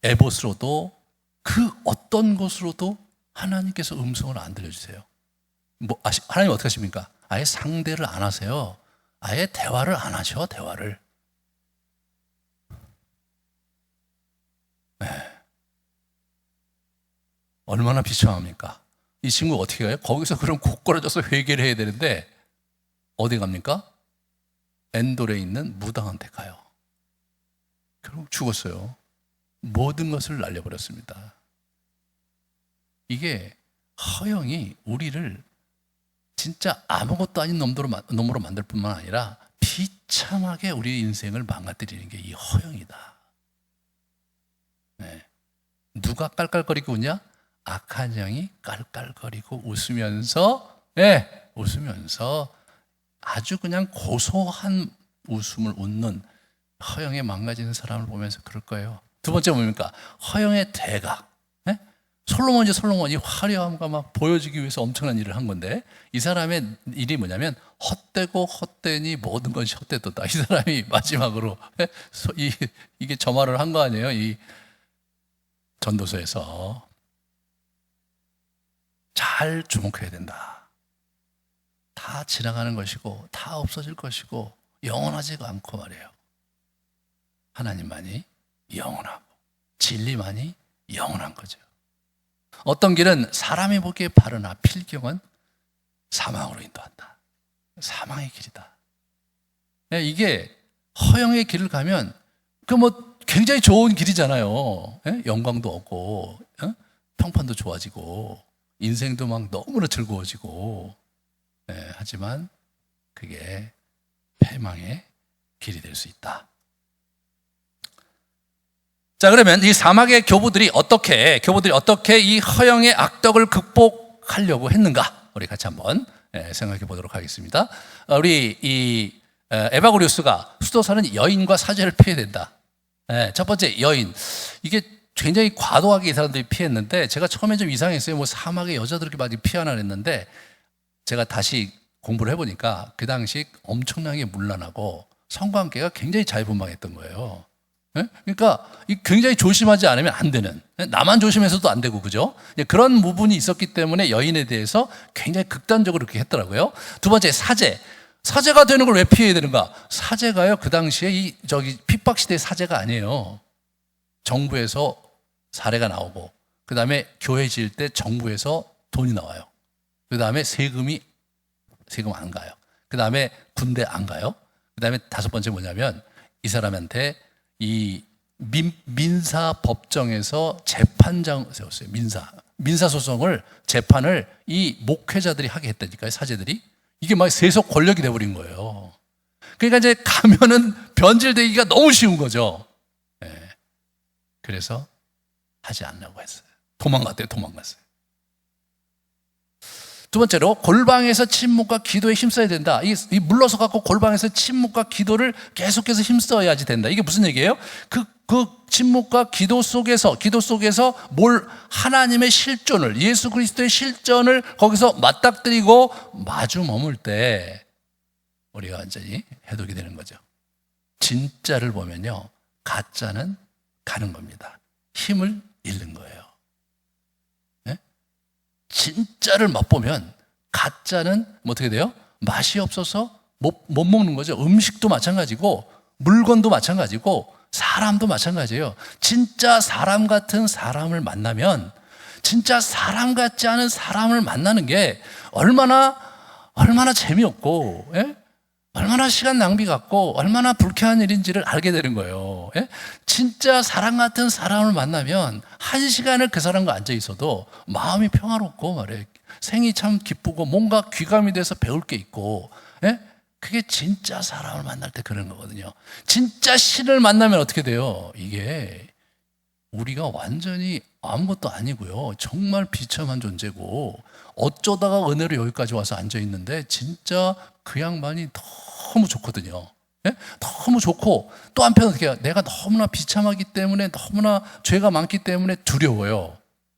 에봇으로도 그 어떤 것으로도 하나님께서 음성을 안 들려주세요. 하나님 어떻게 하십니까? 아예 상대를 안 하세요. 아예 대화를 안 하셔, 대화를. 네. 얼마나 비참합니까? 이 친구 어떻게 가요? 거기서 그럼 곧걸어져서 회개를 해야 되는데 어디 갑니까? 엔돌에 있는 무당한테 가요. 결국 죽었어요. 모든 것을 날려버렸습니다. 이게 허영이 우리를 진짜 아무것도 아닌 놈으로 만들 뿐만 아니라 비참하게 우리 인생을 망가뜨리는 게 이 허영이다. 네. 누가 깔깔거리고 웃냐? 악한 영이 깔깔거리고 웃으면서, 웃으면서 아주 그냥 고소한 웃음을 웃는 허영에 망가지는 사람을 보면서 그럴 거예요. 두 번째 뭡니까? 허영의 대가. 솔로몬이 화려함과 막 보여주기 위해서 엄청난 일을 한 건데, 이 사람의 일이 뭐냐면 헛되고 헛되니 모든 것이 헛되도다. 이 사람이 마지막으로 이게 저 말을 한 거 아니에요? 이 전도서에서. 잘 주목해야 된다. 다 지나가는 것이고 다 없어질 것이고 영원하지가 않고 말이에요. 하나님만이 영원하고 진리만이 영원한 거죠. 어떤 길은 사람이 보기에 바르나 필경은 사망으로 인도한다. 사망의 길이다. 이게 허영의 길을 가면 그 뭐 굉장히 좋은 길이잖아요. 영광도 얻고 평판도 좋아지고 인생도 막 너무나 즐거워지고, 하지만 그게 패망의 길이 될 수 있다. 자, 그러면 이 사막의 교부들이 어떻게 이 허영의 악덕을 극복하려고 했는가? 우리 같이 한번 생각해 보도록 하겠습니다. 우리 이 에바고리우스가 수도사는 여인과 사제를 피해야 된다. 첫 번째, 여인. 이게 굉장히 과도하게 이 사람들이 피했는데, 제가 처음에 좀 이상했어요. 뭐 사막에 여자들 이렇게 많이 피하나 그랬는데, 제가 다시 공부를 해보니까 그 당시 엄청나게 문란하고 성관계가 굉장히 자유분방했던 거예요. 그러니까 굉장히 조심하지 않으면 안 되는, 나만 조심해서도 안 되고, 그죠? 그런 부분이 있었기 때문에 여인에 대해서 굉장히 극단적으로 그렇게 했더라고요. 두 번째, 사제가 되는 걸 왜 피해야 되는가? 사제가요, 그 당시에 핍박시대의 사제가 아니에요. 정부에서 사례가 나오고, 그 다음에 교회 지을 때 정부에서 돈이 나와요. 그 다음에 세금 안 가요. 그 다음에 군대 안 가요. 그 다음에 다섯 번째 뭐냐면, 이 사람한테 이 민사 법정에서 재판장 세웠어요. 민사소송을, 재판을 이 목회자들이 하게 했다니까요, 사제들이. 이게 막 세속 권력이 돼버린 거예요. 그러니까 이제 가면은 변질되기가 너무 쉬운 거죠. 그래서 하지 않으려고 했어요. 도망갔어요. 두 번째로, 골방에서 침묵과 기도에 힘써야 된다. 이 물러서 갖고 골방에서 침묵과 기도를 계속해서 힘써야지 된다. 이게 무슨 얘기예요? 그 침묵과 기도 속에서 하나님의 실존을, 예수 그리스도의 실존을 거기서 맞닥뜨리고 마주 머물 때 우리가 완전히 해독이 되는 거죠. 진짜를 보면요, 가짜는 가는 겁니다. 힘을 잃는 거예요. 진짜를 맛보면 가짜는 어떻게 돼요? 맛이 없어서 못 먹는 거죠. 음식도 마찬가지고 물건도 마찬가지고 사람도 마찬가지예요. 진짜 사람 같은 사람을 만나면, 진짜 사람 같지 않은 사람을 만나는 게 얼마나 재미없고, 얼마나 시간 낭비 같고 얼마나 불쾌한 일인지를 알게 되는 거예요. 진짜 사람 같은 사람을 만나면 한 시간을 그 사람과 앉아 있어도 마음이 평화롭고 말이에요. 생이 참 기쁘고 뭔가 귀감이 돼서 배울 게 있고, 그게 진짜 사람을 만날 때 그런 거거든요. 진짜 신을 만나면 어떻게 돼요? 이게 우리가 완전히 아무것도 아니고요, 정말 비참한 존재고, 어쩌다가 은혜로 여기까지 와서 앉아 있는데 진짜 그 양반이 너무 좋거든요. 너무 좋고, 또 한편 어떻게 해요? 내가 너무나 비참하기 때문에, 너무나 죄가 많기 때문에 두려워요.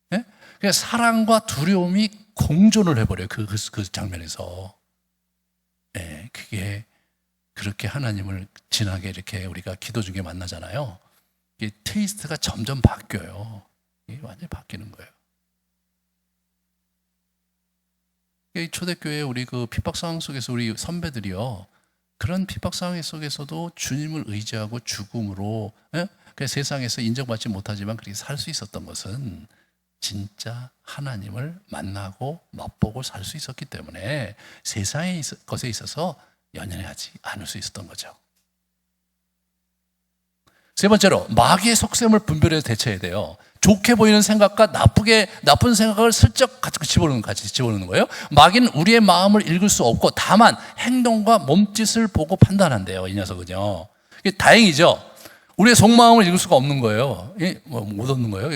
그러니까 사랑과 두려움이 공존을 해버려요. 그 장면에서. 그게 그렇게 하나님을 진하게 이렇게 우리가 기도 중에 만나잖아요. 이게 테이스트가 점점 바뀌어요. 완전히 바뀌는 거예요. 이 초대교회 우리 그 핍박 상황 속에서 우리 선배들이요, 그런 핍박 상황 속에서도 주님을 의지하고 죽음으로 그 세상에서 인정받지 못하지만 그렇게 살 수 있었던 것은 진짜 하나님을 만나고 맛보고 살 수 있었기 때문에 세상의 것에 있어서 연연하지 않을 수 있었던 거죠. 세 번째로, 마귀의 속셈을 분별해서 대처해야 돼요. 좋게 보이는 생각과 나쁜 생각을 슬쩍 같이 집어넣는 거예요. 마귀는 우리의 마음을 읽을 수 없고 다만 행동과 몸짓을 보고 판단한대요, 이 녀석은요. 이게 다행이죠. 우리의 속마음을 읽을 수가 없는 거예요. 못 얻는 거예요.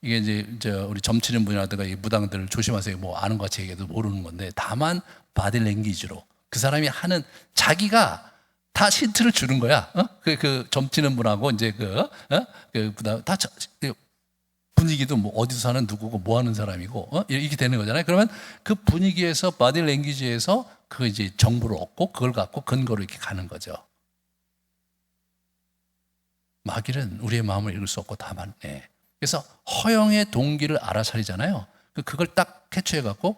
이게 이제 우리 점치는 분이라든가 이 무당들 조심하세요. 뭐 아는 것 같이 얘기해도 모르는 건데, 다만 바디랭귀지로 그 사람이 하는, 자기가 다 힌트를 주는 거야. 그 점치는 분하고 이제 그다음 다 분위기도 뭐 어디서 사는 누구고 뭐 하는 사람이고 이렇게 되는 거잖아요. 그러면 그 분위기에서 바디랭귀지에서 그 이제 정보를 얻고 그걸 갖고 근거로 이렇게 가는 거죠. 마귀는 우리의 마음을 읽을 수 없고 다만 그래서 허영의 동기를 알아차리잖아요. 그걸 딱 캐치해 갖고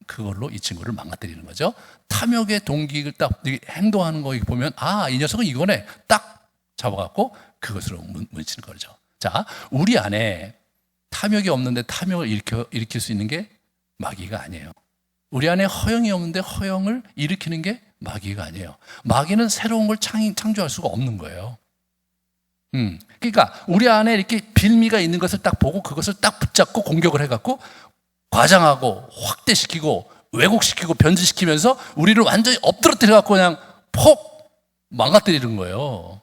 그걸로 이 친구를 망가뜨리는 거죠. 탐욕의 동기를 딱 행동하는 거 보면, 이 녀석은 이거네, 딱 잡아갖고 그것으로 물리치는 거죠. 자, 우리 안에 탐욕이 없는데 탐욕을 일으킬 수 있는 게 마귀가 아니에요. 우리 안에 허영이 없는데 허영을 일으키는 게 마귀가 아니에요. 마귀는 새로운 걸 창조할 수가 없는 거예요. 그러니까 우리 안에 이렇게 빌미가 있는 것을 딱 보고 그것을 딱 붙잡고 공격을 해갖고 과장하고 확대시키고 왜곡시키고 변질시키면서 우리를 완전히 엎드러뜨려갖고 그냥 폭 망가뜨리는 거예요.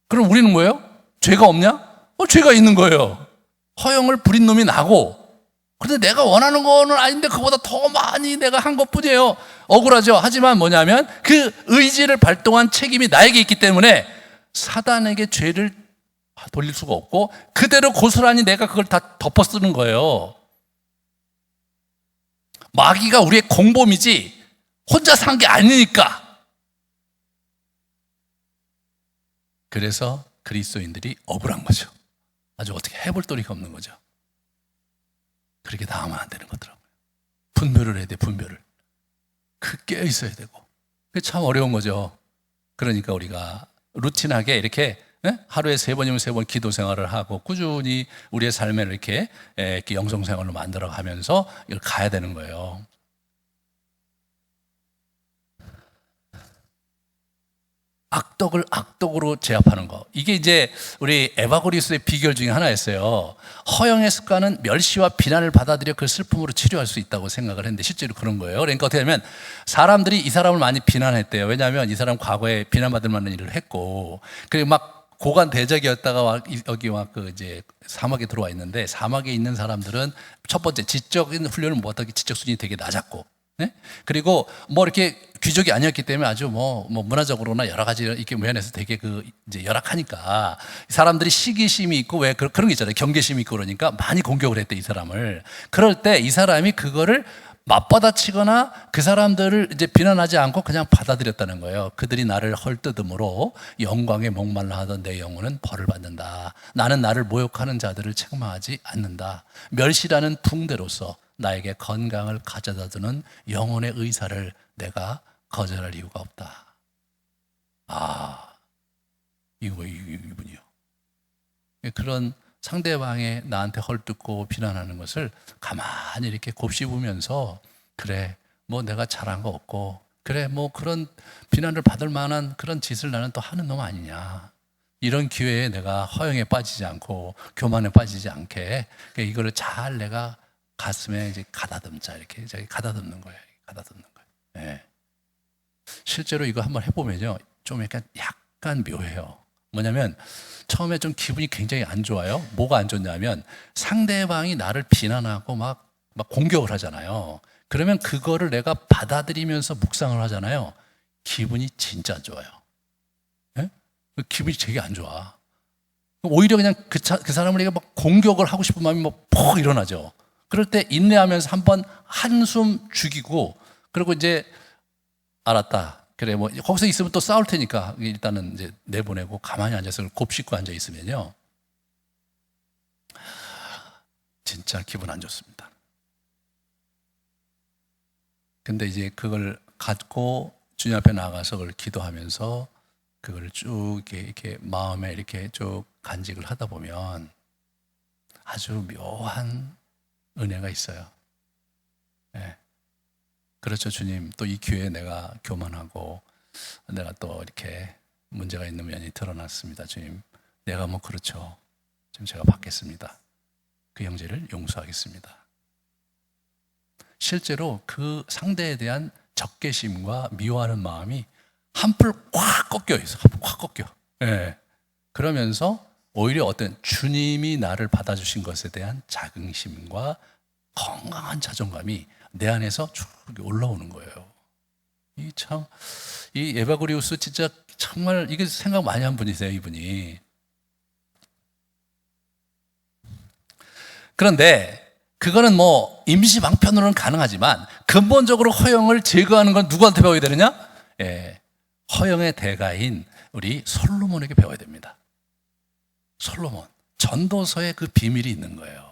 그럼 우리는 뭐예요? 죄가 없냐? 죄가 있는 거예요. 허영을 부린 놈이 나고, 그런데 내가 원하는 거는 아닌데 그보다 더 많이 내가 한 것뿐이에요. 억울하죠. 하지만 뭐냐면 그 의지를 발동한 책임이 나에게 있기 때문에 사단에게 죄를 돌릴 수가 없고 그대로 고스란히 내가 그걸 다 덮어 쓰는 거예요. 마귀가 우리의 공범이지 혼자 산 게 아니니까. 그래서 그리스도인들이 억울한 거죠. 아주 어떻게 해볼 도리가 없는 거죠. 그렇게 당하면 안 되는 거더라고요. 분별을 해야 돼, 분별을. 깨어 있어야 되고. 그게 참 어려운 거죠. 그러니까 우리가 루틴하게 이렇게 하루에 3번이면 3번 기도 생활을 하고 꾸준히 우리의 삶을 이렇게 영성 생활로 만들어 가면서 이걸 가야 되는 거예요. 악덕을 악덕으로 제압하는 거. 이게 이제 우리 에바고리스의 비결 중에 하나였어요. 허영의 습관은 멸시와 비난을 받아들여 그 슬픔으로 치료할 수 있다고 생각을 했는데 실제로 그런 거예요. 그러니까 어떻게 하면 사람들이 이 사람을 많이 비난했대요. 왜냐하면 이 사람 과거에 비난받을 만한 일을 했고, 그리고 막 고관 대적이었다가 여기 이제 사막에 들어와 있는데, 사막에 있는 사람들은 첫 번째 지적인 훈련을 못 받았기 지적 수준이 되게 낮았고, 그리고 뭐 이렇게 귀족이 아니었기 때문에 아주 뭐 문화적으로나 여러 가지 이렇게 면에서 되게 이제 열악하니까 사람들이 시기심이 있고 왜 그런 게 있잖아요. 경계심이 있고 그러니까 많이 공격을 했대, 이 사람을. 그럴 때 이 사람이 그거를 맞받아치거나 그 사람들을 이제 비난하지 않고 그냥 받아들였다는 거예요. 그들이 나를 헐뜯음으로 영광에 목말라 하던 내 영혼은 벌을 받는다. 나는 나를 모욕하는 자들을 책망하지 않는다. 멸시라는 붕대로서 나에게 건강을 가져다 주는 영혼의 의사를 내가 거절할 이유가 없다. 이분이요. 그런 상대방의 나한테 헐뜯고 비난하는 것을 가만히 이렇게 곱씹으면서, 그래, 뭐 내가 잘한 거 없고, 그래, 뭐 그런 비난을 받을 만한 그런 짓을 나는 또 하는 놈 아니냐. 이런 기회에 내가 허영에 빠지지 않고 교만에 빠지지 않게 이거를 잘 내가 가슴에 이제 가다듬자, 이렇게 가다듬는 거예요. 가다듬는 거예요. 네. 실제로 이거 한번 해보면요, 좀 약간 묘해요. 뭐냐면 처음에 좀 기분이 굉장히 안 좋아요. 뭐가 안 좋냐면 상대방이 나를 비난하고 막 공격을 하잖아요. 그러면 그거를 내가 받아들이면서 묵상을 하잖아요. 기분이 진짜 안 좋아요. 네? 기분이 되게 안 좋아. 오히려 그냥 그 사람을 내가 막 공격을 하고 싶은 마음이 퍽 일어나죠. 그럴 때 인내하면서 한번 한숨 죽이고, 그리고 이제 알았다. 그래, 뭐 거기서 있으면 또 싸울 테니까 일단은 이제 내보내고 가만히 앉아서 곱씹고 앉아 있으면요, 진짜 기분 안 좋습니다. 근데 이제 그걸 갖고 주님 앞에 나가서 그걸 기도하면서 그걸 쭉 이렇게 마음에 이렇게 쭉 간직을 하다 보면 아주 묘한 은혜가 있어요. 네. 그렇죠, 주님. 또 이 기회에 내가 교만하고 내가 또 이렇게 문제가 있는 면이 드러났습니다, 주님. 내가 뭐 그렇죠. 지금 제가 받겠습니다. 그 형제를 용서하겠습니다. 실제로 그 상대에 대한 적개심과 미워하는 마음이 한풀 꽉 꺾여 있어. 한풀 꽉 꺾여. 네. 그러면서 오히려 어떤 주님이 나를 받아주신 것에 대한 자긍심과 건강한 자존감이 내 안에서 쭉 올라오는 거예요. 이 에바구리우스 진짜 정말 이게 생각 많이 한 분이세요, 이분이. 그런데 그거는 뭐 임시 방편으로는 가능하지만 근본적으로 허영을 제거하는 건 누구한테 배워야 되느냐? 예, 허영의 대가인 우리 솔로몬에게 배워야 됩니다. 솔로몬, 전도서에 그 비밀이 있는 거예요.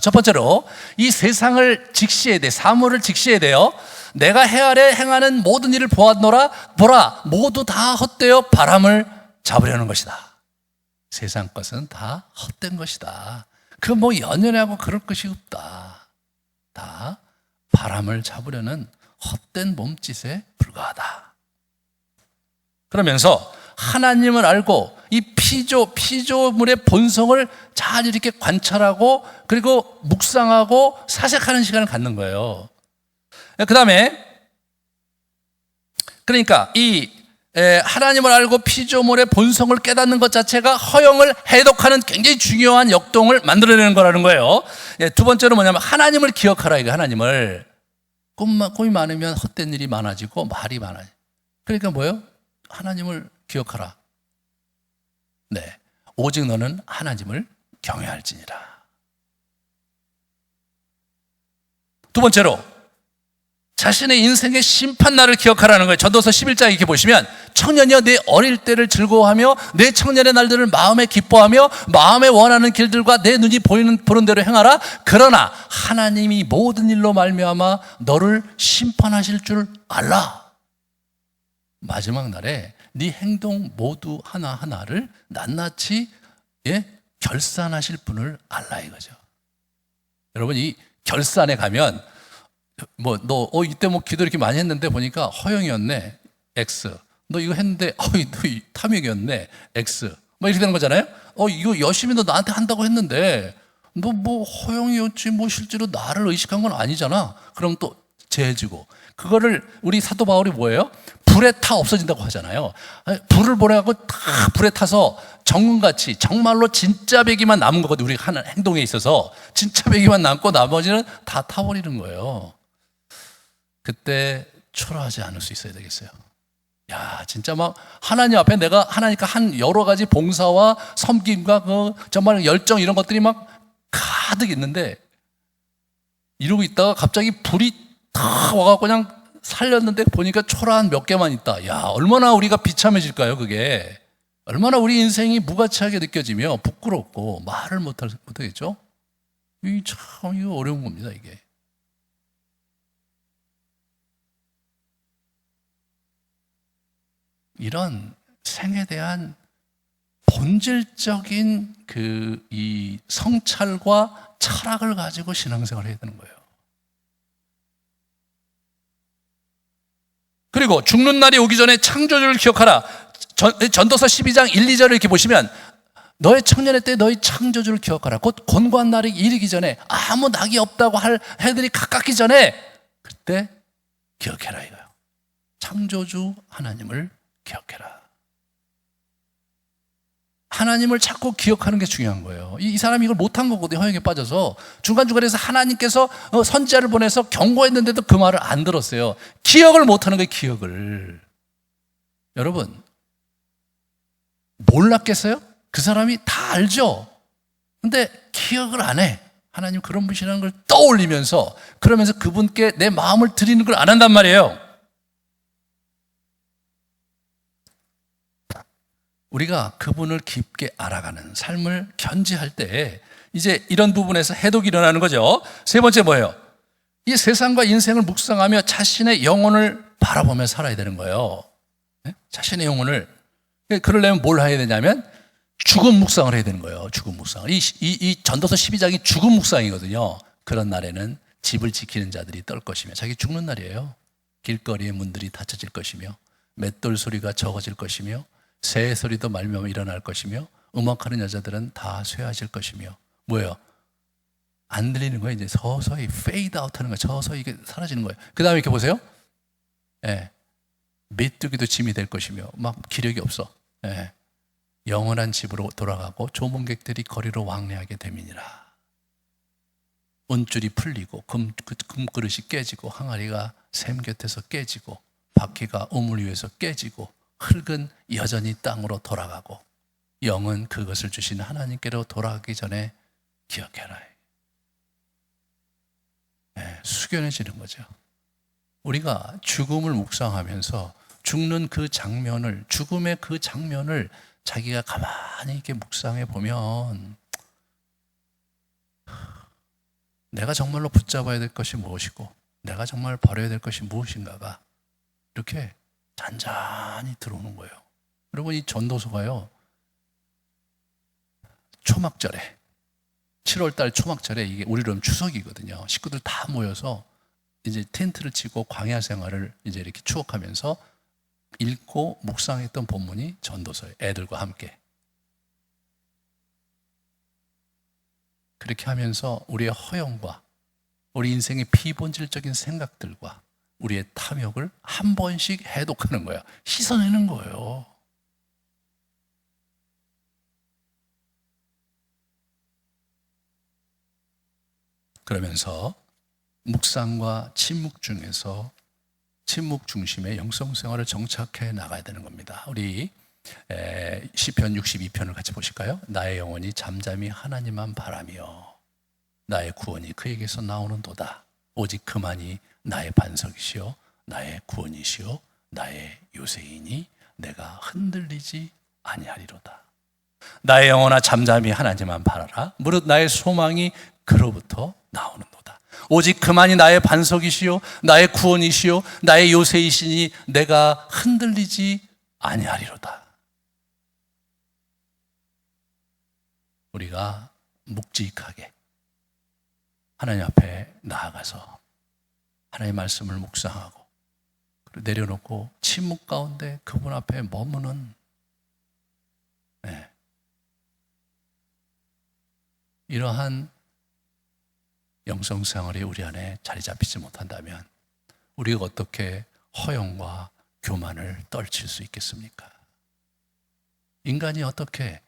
첫 번째로 이 세상을 직시해야 돼. 사물을 직시해야 돼요. 내가 해 아래 행하는 모든 일을 보았노라. 보라, 모두 다 헛되어 바람을 잡으려는 것이다. 세상 것은 다 헛된 것이다. 그 뭐 연연하고 그럴 것이 없다. 다 바람을 잡으려는 헛된 몸짓에 불과하다. 그러면서 하나님을 알고 이 피조물의 본성을 잘 이렇게 관찰하고 그리고 묵상하고 사색하는 시간을 갖는 거예요. 그 다음에 그러니까 이 하나님을 알고 피조물의 본성을 깨닫는 것 자체가 허영을 해독하는 굉장히 중요한 역동을 만들어내는 거라는 거예요. 두 번째로 뭐냐면 하나님을 기억하라. 이거 하나님을 꿈이 많으면 헛된 일이 많아지고 말이 많아져. 그러니까 뭐예요? 하나님을 기억하라. 네, 오직 너는 하나님을 경외할지니라. 두 번째로 자신의 인생의 심판날을 기억하라는 거예요. 전도서 11장 이렇게 보시면 청년이여 내 어릴 때를 즐거워하며 내 청년의 날들을 마음에 기뻐하며 마음에 원하는 길들과 내 눈이 보는 대로 행하라. 그러나 하나님이 모든 일로 말미암아 너를 심판하실 줄 알라. 마지막 날에 네 행동 모두 하나하나를 낱낱이 결산하실 분을 알라 이거죠. 여러분 이 결산에 가면 너 이때 뭐 기도 이렇게 많이 했는데 보니까 허영이었네 X. 너 이거 했는데 너 탐욕이었네 X. 뭐 이렇게 되는 거잖아요. 이거 열심히 너 나한테 한다고 했는데 너 뭐 허영이었지 뭐 실제로 나를 의식한 건 아니잖아. 그럼 또 재해지고 그거를 우리 사도 바울이 뭐예요? 불에 타 없어진다고 하잖아요. 불을 보내갖고 다 불에 타서 정금같이 정말로 진짜 배기만 남은 거거든요. 우리 하는 행동에 있어서 진짜 배기만 남고 나머지는 다 타버리는 거예요. 그때 초라하지 않을 수 있어야 되겠어요. 야, 진짜 막 하나님 앞에 내가 하나님과 한 여러 가지 봉사와 섬김과 그 정말 열정 이런 것들이 막 가득 있는데 이러고 있다가 갑자기 불이 탁 와갖고 그냥 살렸는데 보니까 초라한 몇 개만 있다. 야, 얼마나 우리가 비참해질까요, 그게. 얼마나 우리 인생이 무가치하게 느껴지며 부끄럽고 말을 못하겠죠? 이거 어려운 겁니다, 이게. 이런 생에 대한 본질적인 이 성찰과 철학을 가지고 신앙생활을 해야 되는 거예요. 그리고 죽는 날이 오기 전에 창조주를 기억하라. 전도서 12장 1, 2절을 이렇게 보시면 너의 청년의 때 너희 창조주를 기억하라. 곧 곤고한 날이 이르기 전에 아무 낙이 없다고 할 해들이 가깝기 전에 그때 기억해라 이거예요. 창조주 하나님을 기억해라. 하나님을 자꾸 기억하는 게 중요한 거예요. 이 사람이 이걸 못한 거거든요. 허영에 빠져서 중간중간에서 하나님께서 선지자를 보내서 경고했는데도 그 말을 안 들었어요. 기억을 못하는 거예요. 기억을. 여러분 몰랐겠어요? 그 사람이 다 알죠. 근데 기억을 안 해. 하나님 그런 분이라는 걸 떠올리면서 그러면서 그분께 내 마음을 드리는 걸 안 한단 말이에요. 우리가 그분을 깊게 알아가는 삶을 견지할 때 이제 이런 부분에서 해독이 일어나는 거죠. 세 번째 뭐예요? 이 세상과 인생을 묵상하며 자신의 영혼을 바라보며 살아야 되는 거예요. 네? 자신의 영혼을. 그러려면 뭘 해야 되냐면 죽음 묵상을 해야 되는 거예요. 죽음 묵상을. 이 전도서 12장이 죽음 묵상이거든요. 그런 날에는 집을 지키는 자들이 떨 것이며, 자기 죽는 날이에요. 길거리의 문들이 닫혀질 것이며, 맷돌 소리가 적어질 것이며, 새 소리도 말미암아 일어날 것이며, 음악하는 여자들은 다 쇠하질 것이며. 뭐예요? 안 들리는 거예요. 이제 서서히 페이드 아웃 하는 거예요. 서서히 이게 사라지는 거예요. 그 다음에 이렇게 보세요. 예. 메뚜기도 짐이 될 것이며, 막 기력이 없어. 예. 영원한 집으로 돌아가고 조문객들이 거리로 왕래하게 됨이니라. 은줄이 풀리고 금그릇이 깨지고 항아리가 샘 곁에서 깨지고 바퀴가 우물 위에서 깨지고 흙은 여전히 땅으로 돌아가고 영은 그것을 주신 하나님께로 돌아가기 전에 기억해라. 네, 숙연해지는 거죠. 우리가 죽음을 묵상하면서 죽는 그 장면을, 죽음의 그 장면을 자기가 가만히 이렇게 묵상해 보면 내가 정말로 붙잡아야 될 것이 무엇이고 내가 정말 버려야 될 것이 무엇인가가 이렇게 잔잔히 들어오는 거예요. 그리고 이 전도서가요, 초막절에 7월달 초막절에 이게 우리로 추석이거든요. 식구들 다 모여서 이제 텐트를 치고 광야 생활을 이제 이렇게 추억하면서 읽고 묵상했던 본문이 전도서예요. 애들과 함께. 그렇게 하면서 우리의 허영과 우리 인생의 피본질적인 생각들과 우리의 탐욕을 한 번씩 해독하는 거야. 씻어내는 거예요. 그러면서 묵상과 침묵 중에서 침묵 중심의 영성 생활을 정착해 나가야 되는 겁니다. 우리 시편 62편을 같이 보실까요? 나의 영혼이 잠잠히 하나님만 바라며 나의 구원이 그에게서 나오는도다. 오직 그만이 나의 반석이시요 나의 구원이시요 나의 요새이니 내가 흔들리지 아니하리로다. 나의 영혼아 잠잠히 하나님만 바라라. 무릇 나의 소망이 그로부터 나오는도다. 오직 그만이 나의 반석이시요 나의 구원이시요 나의 요새이시니 내가 흔들리지 아니하리로다. 우리가 묵직하게 하나님 앞에 나아가서 하나님의 말씀을 묵상하고 내려놓고 침묵 가운데 그분 앞에 머무는, 이러한 영성생활이 우리 안에 자리 잡히지 못한다면 우리가 어떻게 허영과 교만을 떨칠 수 있겠습니까? 인간이 어떻게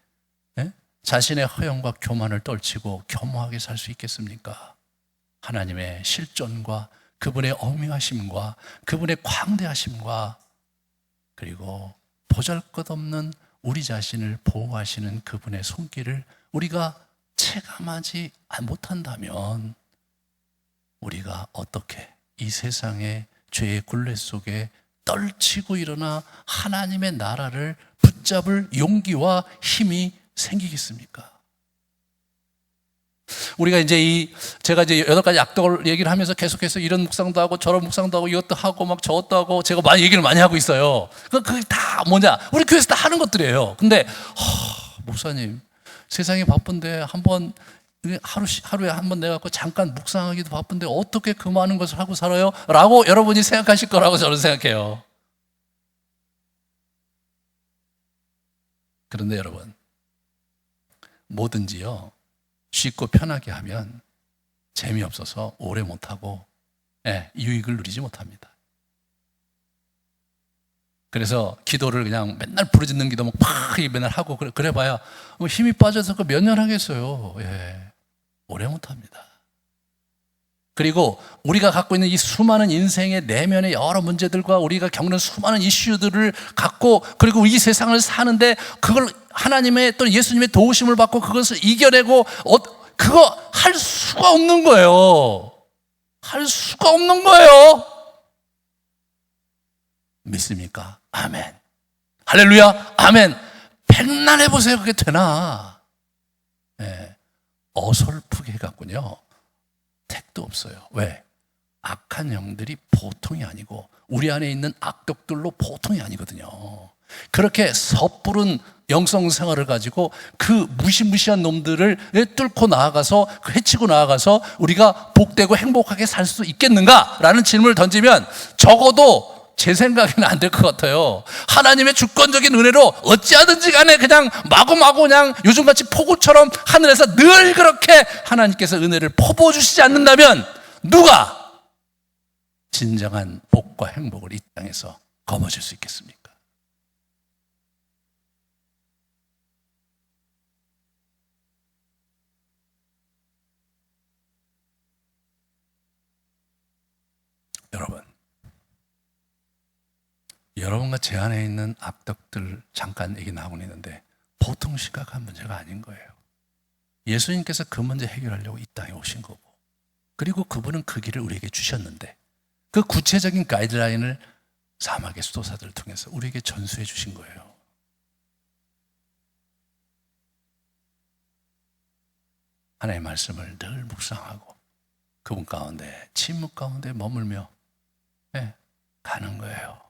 자신의 허영과 교만을 떨치고 겸허하게 살 수 있겠습니까? 하나님의 실존과 그분의 어미하심과 그분의 광대하심과 그리고 보잘것없는 우리 자신을 보호하시는 그분의 손길을 우리가 체감하지 못한다면 우리가 어떻게 이 세상의 죄의 굴레 속에 떨치고 일어나 하나님의 나라를 붙잡을 용기와 힘이 생기겠습니까? 우리가 이제 제가 이제 8가지 악독을 얘기를 하면서 계속해서 이런 묵상도 하고 저런 묵상도 하고 이것도 하고 막 저것도 하고 제가 많이 얘기를 많이 하고 있어요. 그게 다 뭐냐? 우리 교회에서 다 하는 것들이에요. 근데 목사님, 세상이 바쁜데 한번 하루에 한 번 내갖고 잠깐 묵상하기도 바쁜데 어떻게 그 많은 것을 하고 살아요? 라고 여러분이 생각하실 거라고 저는 생각해요. 그런데 여러분, 뭐든지요 쉽고 편하게 하면 재미없어서 오래 못하고 유익을 누리지 못합니다. 그래서 기도를 그냥 맨날 부르짖는 기도 막 맨날 하고 그래봐야 힘이 빠져서 몇 년 하겠어요. 오래 못합니다. 그리고 우리가 갖고 있는 이 수많은 인생의 내면의 여러 문제들과 우리가 겪는 수많은 이슈들을 갖고 그리고 이 세상을 사는데 그걸 하나님의 또 예수님의 도우심을 받고 그것을 이겨내고 그거 할 수가 없는 거예요. 할 수가 없는 거예요. 믿습니까? 아멘. 할렐루야. 아멘. 백날 해보세요. 그게 되나? 예, 어설프게 해갖군요. 택도 없어요. 왜? 악한 영들이 보통이 아니고 우리 안에 있는 악독들로 보통이 아니거든요. 그렇게 섣부른 영성 생활을 가지고 그 무시무시한 놈들을 뚫고 나아가서 해치고 나아가서 우리가 복되고 행복하게 살 수 있겠는가라는 질문을 던지면 적어도 제 생각에는 안 될 것 같아요. 하나님의 주권적인 은혜로 어찌하든지 간에 그냥 마구마구 그냥 요즘같이 폭우처럼 하늘에서 늘 그렇게 하나님께서 은혜를 퍼부어 주시지 않는다면 누가 진정한 복과 행복을 이 땅에서 거머쥘 수 있겠습니까? 여러분과 제 안에 있는 악덕들 잠깐 얘기 나오고 있는데 보통 심각한 문제가 아닌 거예요. 예수님께서 그 문제 해결하려고 이 땅에 오신 거고, 그리고 그분은 그 길을 우리에게 주셨는데 그 구체적인 가이드라인을 사막의 수도사들을 통해서 우리에게 전수해 주신 거예요. 하나님의 말씀을 늘 묵상하고 그분 가운데 침묵 가운데 머물며 가는 거예요.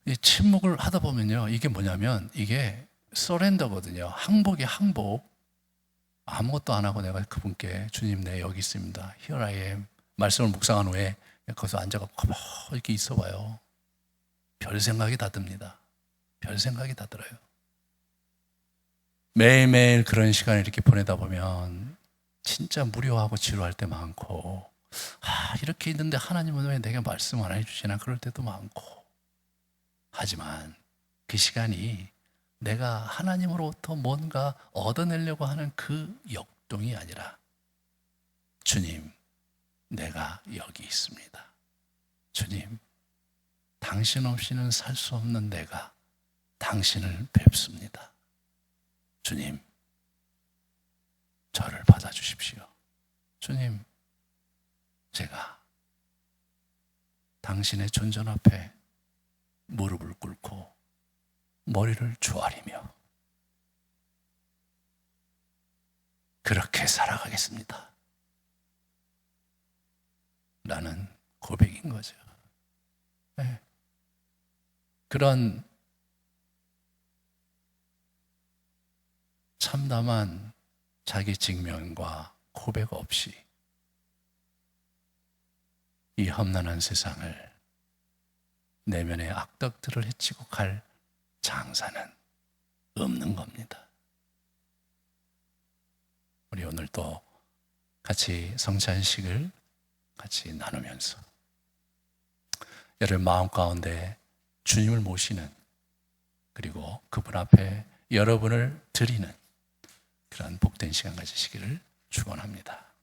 이 침묵을 하다 보면요, 이게 뭐냐면 이게 서렌더거든요. 항복이 항복. 아무것도 안 하고 내가 그분께 주님, 네 여기 있습니다, Here I am 말씀을 묵상한 후에 거기서 앉아서 가만히 이렇게 있어봐요. 별 생각이 다 듭니다. 별 생각이 다 들어요. 매일매일 그런 시간을 이렇게 보내다 보면 진짜 무료하고 지루할 때 많고, 이렇게 있는데 하나님은 왜 내게 말씀 안 해주시나 그럴 때도 많고, 하지만 그 시간이 내가 하나님으로부터 뭔가 얻어내려고 하는 그 역동이 아니라, 주님, 내가 여기 있습니다. 주님, 당신 없이는 살 수 없는 내가 당신을 뵙습니다. 주님, 저를 받아주십시오. 주님, 제가 당신의 존전 앞에 무릎을 꿇고 머리를 조아리며 그렇게 살아가겠습니다 라는 고백인 거죠. 네. 그런 참담한 자기 직면과 고백 없이 이 험난한 세상을, 내면의 악덕들을 해치고 갈 장사는 없는 겁니다. 우리 오늘 또 같이 성찬식을 같이 나누면서 여러분 마음 가운데 주님을 모시는, 그리고 그분 앞에 여러분을 드리는 그런 복된 시간 가지시기를 축원합니다.